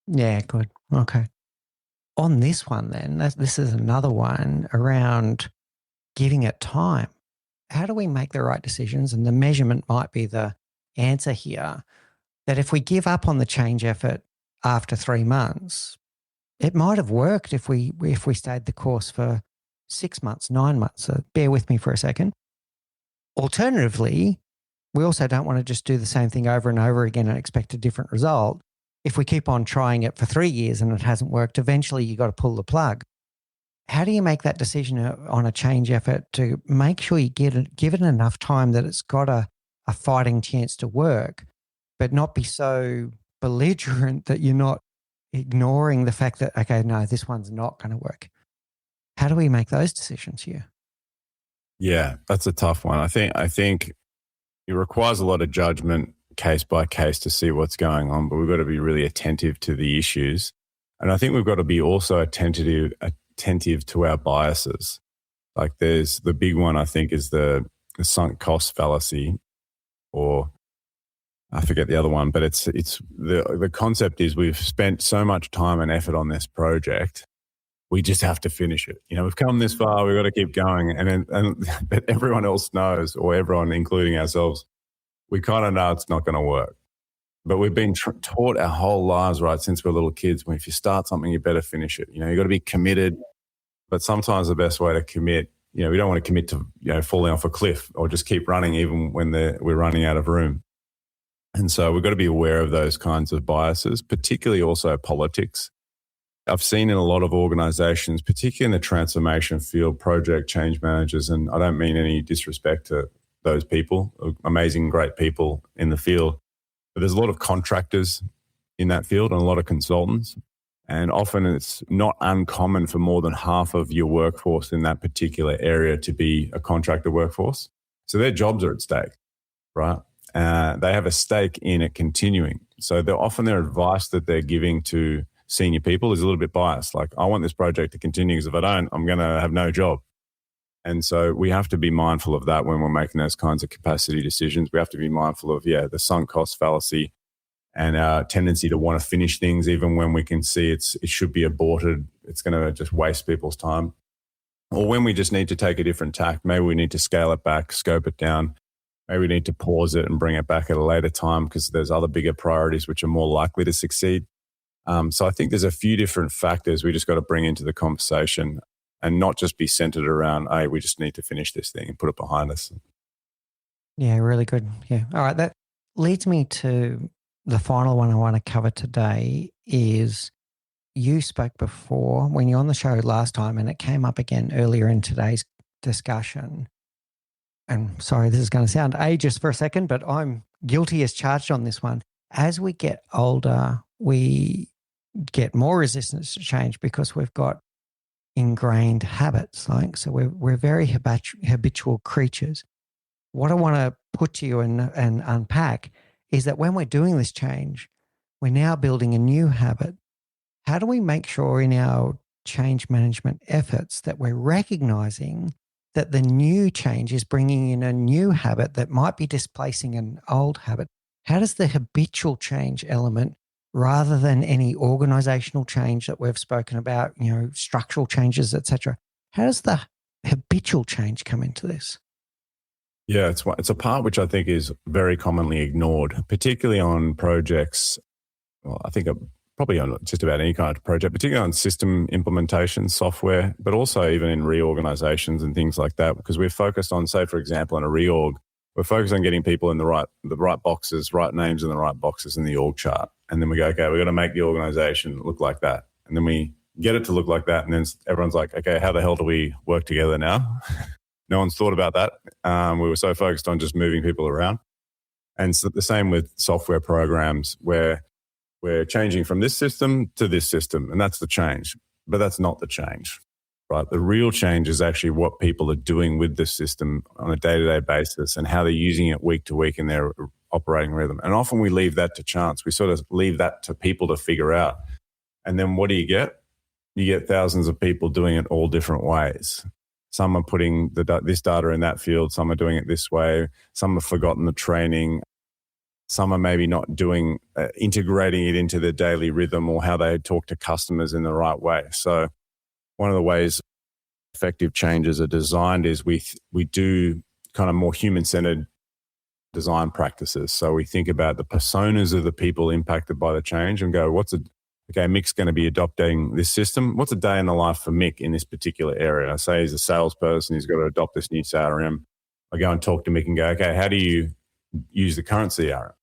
Yeah, good. Okay. On this one then, this is another one around giving it time. How do we make the right decisions? And the measurement might be the answer here, that if we give up on the change effort after 3 months, it might have worked if we stayed the course for 6 months, 9 months. So bear with me for a second. Alternatively, we also don't want to just do the same thing over and over again and expect a different result. If we keep on trying it for 3 years and it hasn't worked, eventually you got to pull the plug. How do you make that decision on a change effort to make sure you give it enough time that it's got a fighting chance to work, but not be so belligerent that you're not ignoring the fact that, okay, no, this one's not going to work? How do we make those decisions here? Yeah, that's a tough one. I think it requires a lot of judgment case by case to see what's going on, but we've got to be really attentive to the issues. And I think we've got to be also attentive to our biases. Like there's the big one, I think, is the sunk cost fallacy, or I forget the other one, but it's the concept is we've spent so much time and effort on this project. we just have to finish it. We've come this far, we've got to keep going. But everyone else knows, or everyone, including ourselves, we kind of know it's not going to work. But we've been taught our whole lives, right, since we're little kids, when if you start something, you better finish it. You've got to be committed. But sometimes the best way to commit, we don't want to commit to, falling off a cliff or just keep running even when we're running out of room. And so we've got to be aware of those kinds of biases, particularly also politics. I've seen in a lot of organizations, particularly in the transformation field, project change managers, and I don't mean any disrespect to those people, amazing, great people in the field, but there's a lot of contractors in that field and a lot of consultants. And often it's not uncommon for more than half of your workforce in that particular area to be a contractor workforce. So their jobs are at stake, right? They have a stake in it continuing. So their advice that they're giving to senior people is a little bit biased. Like, I want this project to continue because if I don't, I'm going to have no job. And so we have to be mindful of that when we're making those kinds of capacity decisions. We have to be mindful of, the sunk cost fallacy and our tendency to want to finish things even when we can see it should be aborted. It's going to just waste people's time. Or when we just need to take a different tack, maybe we need to scale it back, scope it down. Maybe we need to pause it and bring it back at a later time because there's other bigger priorities which are more likely to succeed. So I think there's a few different factors we just got to bring into the conversation and not just be centered around, hey, we just need to finish this thing and put it behind us. Yeah, really good. Yeah. All right. That leads me to the final one I want to cover today is you spoke before when you were on the show last time, and it came up again earlier in today's discussion. And sorry, this is going to sound ageist for a second, but I'm guilty as charged on this one. As we get older, we get more resistance to change because we've got ingrained habits. So we're very habitual creatures. What I want to put to you and unpack is that when we're doing this change, we're now building a new habit. How do we make sure in our change management efforts that we're recognizing that the new change is bringing in a new habit that might be displacing an old habit? How does the habitual change element, rather than any organizational change that we've spoken about, structural changes, etc., how does the habitual change come into this? Yeah, it's a part which I think is very commonly ignored, particularly on projects. Well, I think probably on just about any kind of project, particularly on system implementation, software, but also even in reorganizations and things like that, because we're focused on, say, for example, in a reorg, we're focused on getting people in the right boxes, right names in the right boxes in the org chart. And then we go, okay, we're going to make the organization look like that. And then we get it to look like that. And then everyone's like, okay, how the hell do we work together now? No one's thought about that. We were so focused on just moving people around. And so the same with software programs where we're changing from this system to this system, and that's the change. But that's not the change, right? The real change is actually what people are doing with the system on a day-to-day basis and how they're using it week to week in their operating rhythm. And often we leave that to chance. We sort of leave that to people to figure out. And then what do you get? You get thousands of people doing it all different ways. Some are putting this data in that field. Some are doing it this way. Some have forgotten the training. Some are maybe not integrating it into their daily rhythm or how they talk to customers in the right way. So one of the ways effective changes are designed is we do kind of more human-centered design practices. So we think about the personas of the people impacted by the change and go, Mick's going to be adopting this system. What's a day in the life for Mick in this particular area? I say he's a salesperson. He's got to adopt this new CRM. I go and talk to Mick and go, okay, how do you use the current CRM?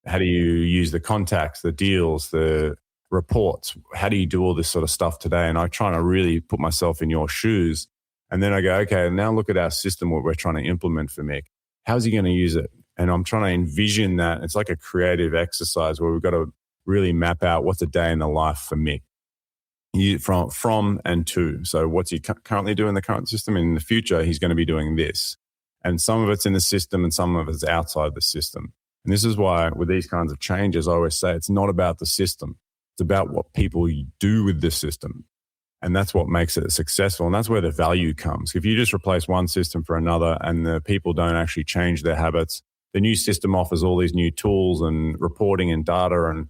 How do you use the contacts, the deals, the reports? How do you do all this sort of stuff today? And I try to really put myself in your shoes. And then I go, okay, now look at our system, what we're trying to implement for Mick. How's he going to use it? And I'm trying to envision that. It's like a creative exercise where we've got to really map out what's a day in the life for Mick from and to. So what's he currently doing in the current system? And in the future, he's going to be doing this. And some of it's in the system and some of it's outside the system. And this is why with these kinds of changes, I always say it's not about the system. It's about what people do with the system. And that's what makes it successful. And that's where the value comes. If you just replace one system for another and the people don't actually change their habits, the new system offers all these new tools and reporting and data and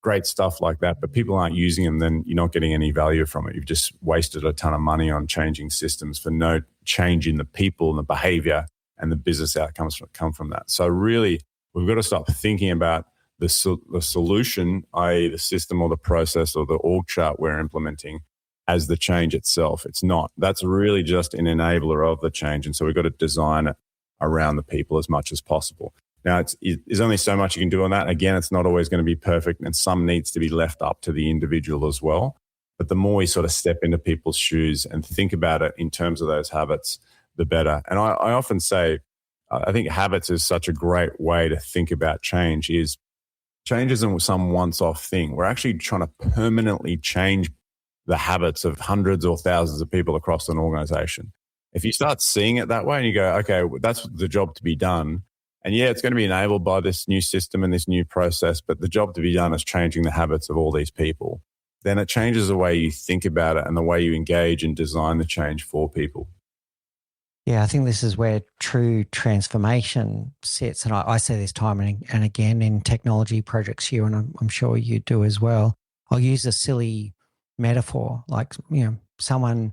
great stuff like that, but people aren't using them, then you're not getting any value from it. You've just wasted a ton of money on changing systems for no change in the people and the behavior and the business outcomes that come from that. So really, we've got to stop thinking about the solution, i.e. the system or the process or the org chart we're implementing, as the change itself. It's not. That's really just an enabler of the change. And so we've got to design it around the people as much as possible. Now, there's only so much you can do on that. Again, it's not always going to be perfect, and some needs to be left up to the individual as well. But the more we sort of step into people's shoes and think about it in terms of those habits, the better. And I often say, I think habits is such a great way to think about change. Change isn't some once-off thing. We're actually trying to permanently change the habits of hundreds or thousands of people across an organization. If you start seeing it that way and you go, okay, that's the job to be done. And yeah, it's going to be enabled by this new system and this new process, but the job to be done is changing the habits of all these people. Then it changes the way you think about it and the way you engage and design the change for people. Yeah, I think this is where true transformation sits. And I say this time and again in technology projects here, and I'm sure you do as well. I'll use a silly metaphor, like, someone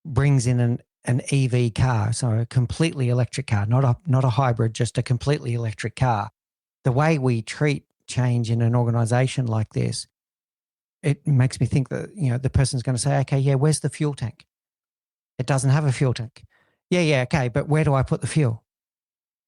brings in an EV car, so a completely electric car, not a hybrid, just a completely electric car. The way we treat change in an organization like this, it makes me think that, the person's going to say, okay, yeah, where's the fuel tank? It doesn't have a fuel tank. Yeah, okay, but where do I put the fuel?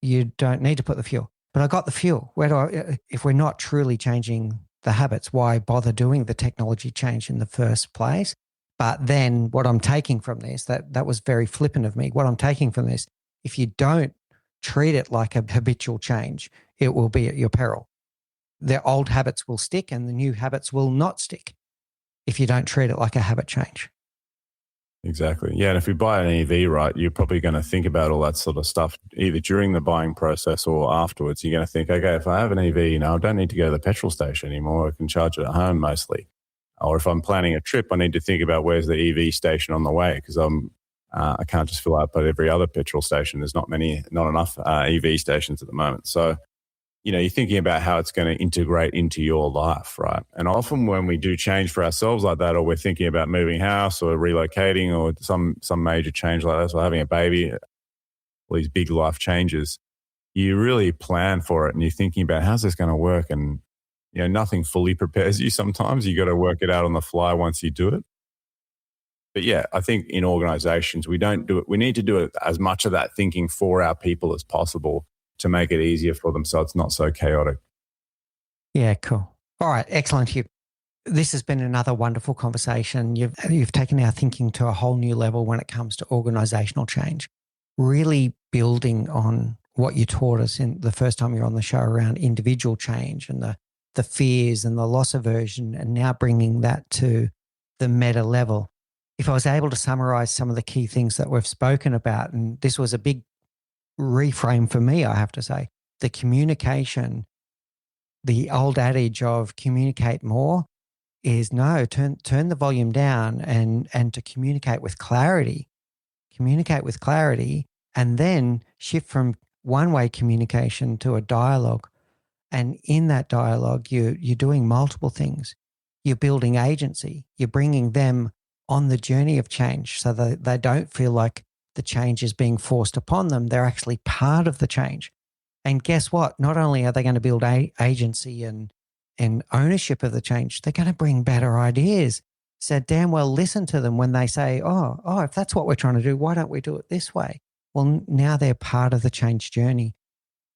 You don't need to put the fuel. But I got the fuel. If we're not truly changing the habits, why bother doing the technology change in the first place? But then what I'm taking from this, that was very flippant of me. What I'm taking from this, if you don't treat it like a habitual change, it will be at your peril. The old habits will stick and the new habits will not stick if you don't treat it like a habit change. Exactly. Yeah. And if you buy an EV, right, you're probably going to think about all that sort of stuff either during the buying process or afterwards. You're going to think, okay, if I have an EV, I don't need to go to the petrol station anymore. I can charge it at home mostly. Or if I'm planning a trip, I need to think about where's the EV station on the way, because I can't just fill up at every other petrol station. There's not enough EV stations at the moment. So, you're thinking about how it's going to integrate into your life, right? And often when we do change for ourselves like that, or we're thinking about moving house or relocating or some major change like that, or having a baby, all these big life changes, you really plan for it and you're thinking about how's this going to work, and nothing fully prepares you sometimes. You got to work it out on the fly once you do it. But yeah, I think in organizations, we don't do it. We need to do it as much of that thinking for our people as possible to make it easier for them so it's not so chaotic. Yeah, cool. All right, excellent, Huw. This has been another wonderful conversation. You've taken our thinking to a whole new level when it comes to organizational change, really building on what you taught us in the first time you were on the show around individual change and the fears and the loss aversion, and now bringing that to the meta level. If I was able to summarize some of the key things that we've spoken about, and this was a big reframe for me, I have to say, the communication, the old adage of communicate more is no, turn the volume down and to communicate with clarity, and then shift from one-way communication to a dialogue. And in that dialogue, you're doing multiple things. You're building agency. You're bringing them on the journey of change so that they don't feel like the change is being forced upon them. They're actually part of the change. And guess what? Not only are they going to build agency and ownership of the change, they're going to bring better ideas. So damn well listen to them when they say, oh, if that's what we're trying to do, why don't we do it this way? Well, now they're part of the change journey.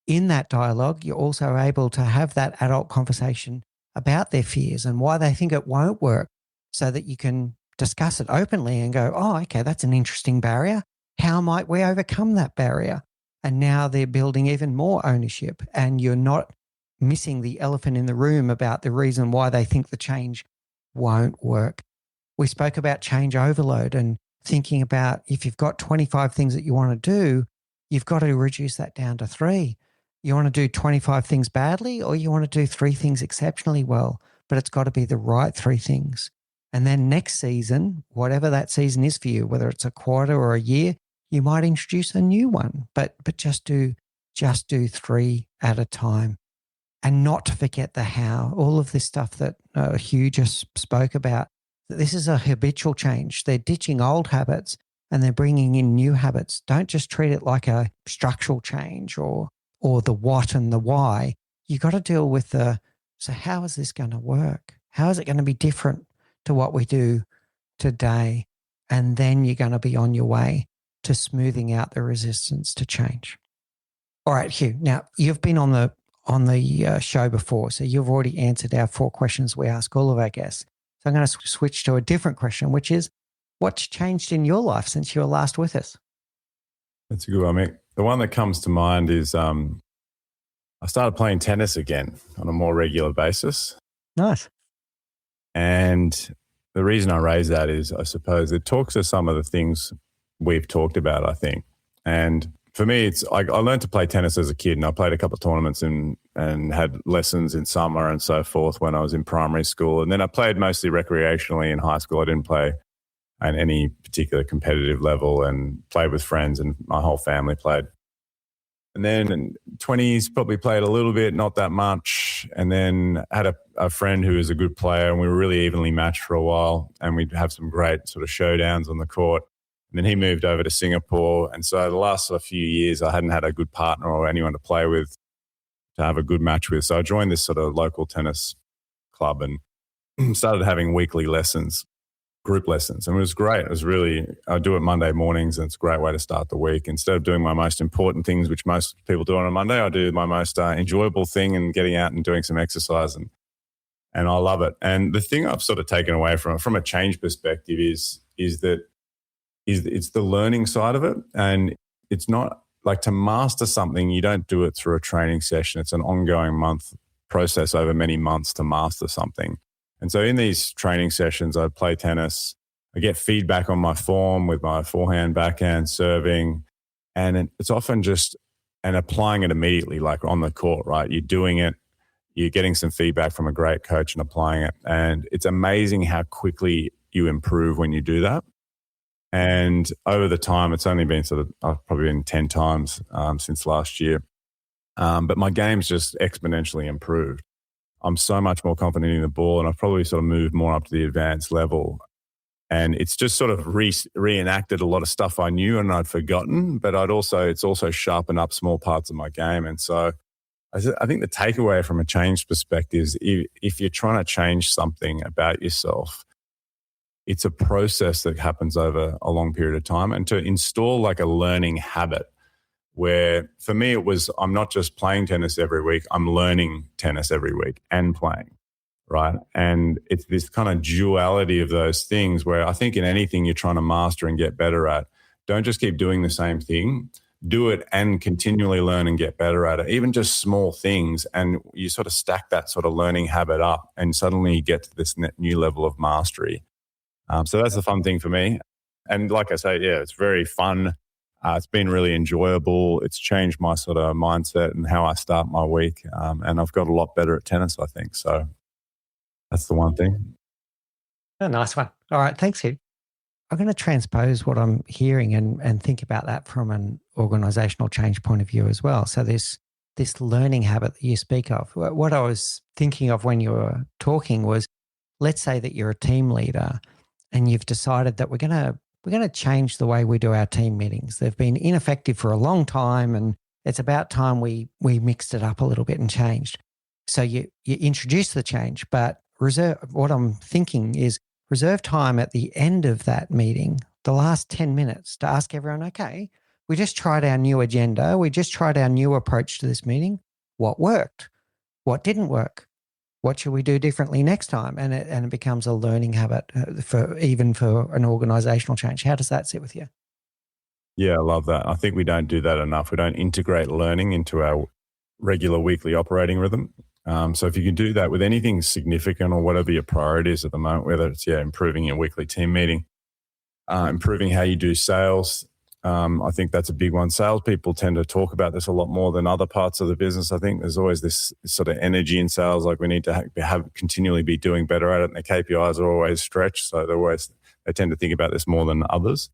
In that dialogue, you're also able to have that adult conversation about their fears and why they think it won't work, so that you can discuss it openly and go, oh, okay, that's an interesting barrier. How might we overcome that barrier? And now they're building even more ownership, and you're not missing the elephant in the room about the reason why they think the change won't work. We spoke about change overload and thinking about if you've got 25 things that you want to do, you've got to reduce that down to 3. You want to do 25 things badly, or you want to do 3 things exceptionally well, but it's got to be the right 3 things. And then next season, whatever that season is for you, whether it's a quarter or a year, you might introduce a new one, but just do 3 at a time. and not to forget the how. All of this stuff that Huw just spoke about, this is a habitual change. They're ditching old habits and they're bringing in new habits. Don't just treat it like a structural change or the what and the why. You got to deal with so how is this going to work? How is it going to be different to what we do today? And then you're going to be on your way to smoothing out the resistance to change. All right, Huw. Now, you've been on the show before, so you've already answered our 4 questions we ask all of our guests. So I'm going to switch to a different question, which is, what's changed in your life since you were last with us? That's a good one, Mick. The one that comes to mind is I started playing tennis again on a more regular basis. Nice. And the reason I raise that is, I suppose, it talks to some of the things we've talked about, I think. And for me, I learned to play tennis as a kid, and I played a couple of tournaments and had lessons in summer and so forth when I was in primary school. And then I played mostly recreationally in high school. I didn't play at any particular competitive level, and played with friends, and my whole family played. And then in 20s, probably played a little bit, not that much. And then had a friend who was a good player, and we were really evenly matched for a while, and we'd have some great sort of showdowns on the court. And then he moved over to Singapore. And so the last few years, I hadn't had a good partner or anyone to play with, to have a good match with. So I joined this sort of local tennis club and started having weekly lessons, group lessons. And it was great. It was really, I do it Monday mornings, and it's a great way to start the week. Instead of doing my most important things, which most people do on a Monday, I do my most enjoyable thing and getting out and doing some exercise. And I love it. And the thing I've sort of taken away from a change perspective is that it's the learning side of it. And it's not like, to master something, you don't do it through a training session. It's an ongoing process over many months to master something. And so in these training sessions, I play tennis, I get feedback on my form with my forehand, backhand, serving. And it's often just, and applying it immediately, like on the court, right? You're doing it, you're getting some feedback from a great coach and applying it. And it's amazing how quickly you improve when you do that. And over the time, it's only been I've probably been 10 times since last year. But my game's just exponentially improved. I'm so much more confident in the ball, and I've probably sort of moved more up to the advanced level. And it's just sort of reenacted a lot of stuff I knew and I'd forgotten, but it's also sharpened up small parts of my game. And so I think the takeaway from a change perspective is, if you're trying to change something about yourself, it's a process that happens over a long period of time. And to install like a learning habit, where for me it was, I'm not just playing tennis every week, I'm learning tennis every week and playing, right? And it's this kind of duality of those things where I think in anything you're trying to master and get better at, don't just keep doing the same thing, do it and continually learn and get better at it, even just small things. And you sort of stack that sort of learning habit up, and suddenly you get to this new level of mastery. So that's the fun thing for me. And like I say, yeah, it's very fun. It's been really enjoyable. It's changed my sort of mindset and how I start my week. And I've got a lot better at tennis, I think. So that's the one thing. A nice one. All right. Thanks, Huw. I'm going to transpose what I'm hearing and think about that from an organizational change point of view as well. So this learning habit that you speak of, what I was thinking of when you were talking was, let's say that you're a team leader and you've decided that we're going to change the way we do our team meetings. They've been ineffective for a long time, and it's about time we mixed it up a little bit and changed. So you introduce the change, but what I'm thinking is reserve time at the end of that meeting, the last 10 minutes, to ask everyone, okay, we just tried our new agenda. We just tried our new approach to this meeting. What worked? What didn't work? What should we do differently next time? And it becomes a learning habit for an organizational change. How does that sit with you? Yeah, I love that. I think we don't do that enough. We don't integrate learning into our regular weekly operating rhythm. So if you can do that with anything significant or whatever your priority is at the moment, whether it's improving your weekly team meeting, improving how you do sales, I think that's a big one. Salespeople tend to talk about this a lot more than other parts of the business. I think there's always this sort of energy in sales, like we need to have continually be doing better at it, and the KPIs are always stretched, so they tend to think about this more than others.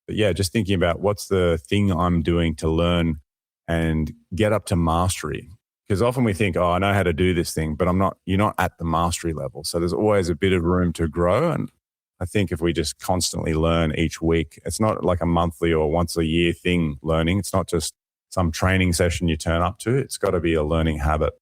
But yeah, just thinking about what's the thing I'm doing to learn and get up to mastery. Because often we think, oh, I know how to do this thing, but you're not at the mastery level. So there's always a bit of room to grow. And I think if we just constantly learn each week, it's not like a monthly or once a year thing learning. It's not just some training session you turn up to. It's got to be a learning habit.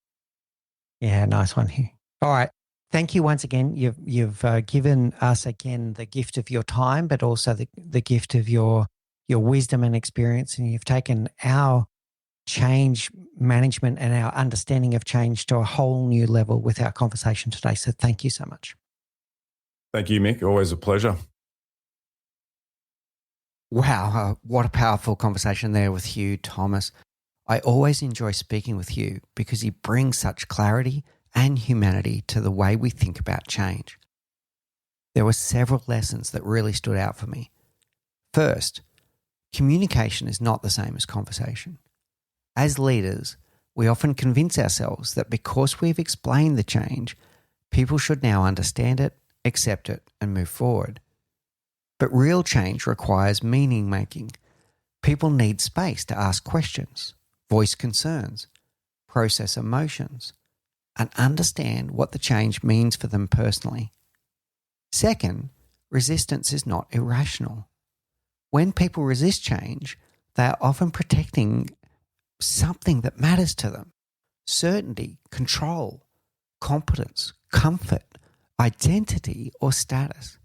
Yeah, nice one here. All right. Thank you once again. You've given us again the gift of your time, but also the gift of your wisdom and experience. And you've taken our change management and our understanding of change to a whole new level with our conversation today. So thank you so much. Thank you, Mick. Always a pleasure. Wow, what a powerful conversation there with Huw Thomas. I always enjoy speaking with Huw because he brings such clarity and humanity to the way we think about change. There were several lessons that really stood out for me. First, communication is not the same as conversation. As leaders, we often convince ourselves that because we've explained the change, people should now understand it, accept it, and move forward. But real change requires meaning making. People need space to ask questions, voice concerns, process emotions, and understand what the change means for them personally. Second, resistance is not irrational. When people resist change, they are often protecting something that matters to them: certainty, control, competence, comfort, identity, or status.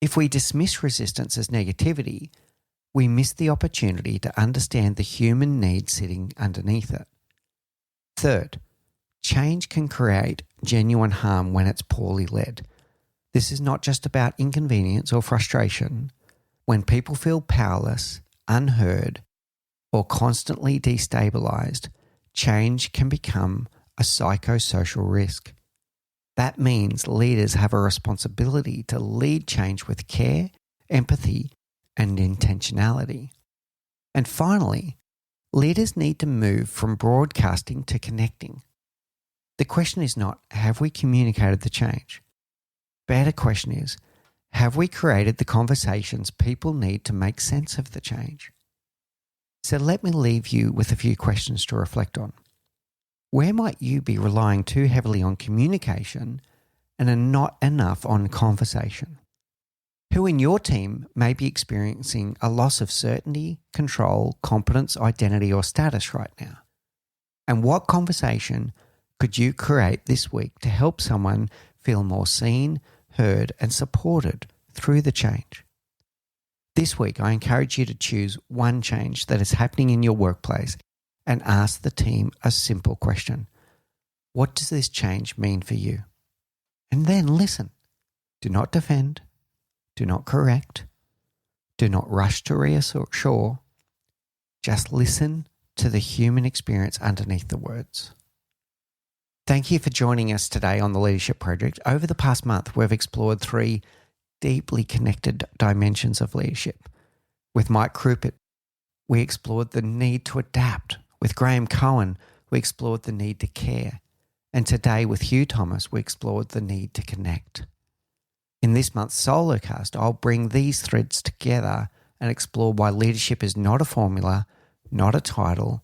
If we dismiss resistance as negativity, we miss the opportunity to understand the human need sitting underneath it. Third, change can create genuine harm when it's poorly led. This is not just about inconvenience or frustration. When people feel powerless, unheard, or constantly destabilized, change can become a psychosocial risk. That means leaders have a responsibility to lead change with care, empathy, and intentionality. And finally, leaders need to move from broadcasting to connecting. The question is not, have we communicated the change? Better question is, have we created the conversations people need to make sense of the change? So let me leave you with a few questions to reflect on. Where might you be relying too heavily on communication and are not enough on conversation? Who in your team may be experiencing a loss of certainty, control, competence, identity, or status right now? And what conversation could you create this week to help someone feel more seen, heard, and supported through the change? This week, I encourage you to choose one change that is happening in your workplace and ask the team a simple question. What does this change mean for you? And then listen. Do not defend. Do not correct. Do not rush to reassure. Just listen to the human experience underneath the words. Thank you for joining us today on the Leadership Project. Over the past month, we've explored 3 deeply connected dimensions of leadership. With Mike Cruppett, we explored the need to adapt. With Graham Cohen, we explored the need to care. And today with Huw Thomas, we explored the need to connect. In this month's Solocast, I'll bring these threads together and explore why leadership is not a formula, not a title,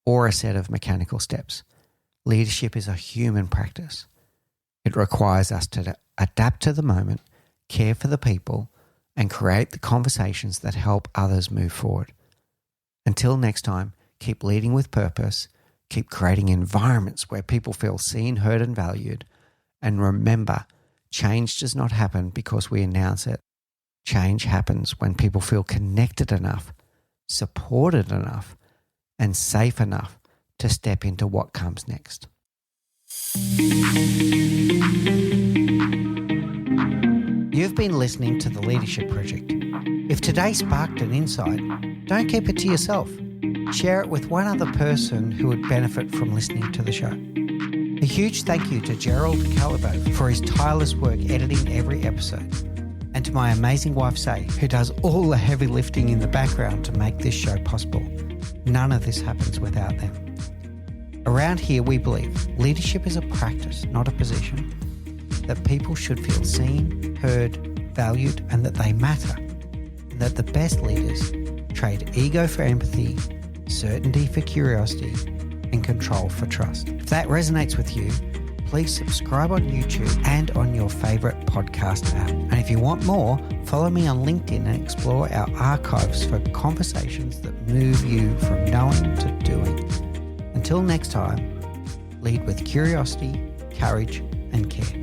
or a set of mechanical steps. Leadership is a human practice. It requires us to adapt to the moment, care for the people, and create the conversations that help others move forward. Until next time, keep leading with purpose, keep creating environments where people feel seen, heard, and valued, and remember, change does not happen because we announce it. Change happens when people feel connected enough, supported enough, and safe enough to step into what comes next. You've been listening to The Leadership Project. If today sparked an insight, don't keep it to yourself. Share it with one other person who would benefit from listening to the show. A huge thank you to Gerald Calabo for his tireless work editing every episode, and to my amazing wife, Say, who does all the heavy lifting in the background to make this show possible. None of this happens without them. Around here, we believe leadership is a practice, not a position, that people should feel seen, heard, valued, and that they matter, and that the best leaders trade ego for empathy, certainty for curiosity, and control for trust. If that resonates with you, please subscribe on YouTube and on your favorite podcast app. And if you want more, follow me on LinkedIn and explore our archives for conversations that move you from knowing to doing. Until next time, lead with curiosity, courage, and care.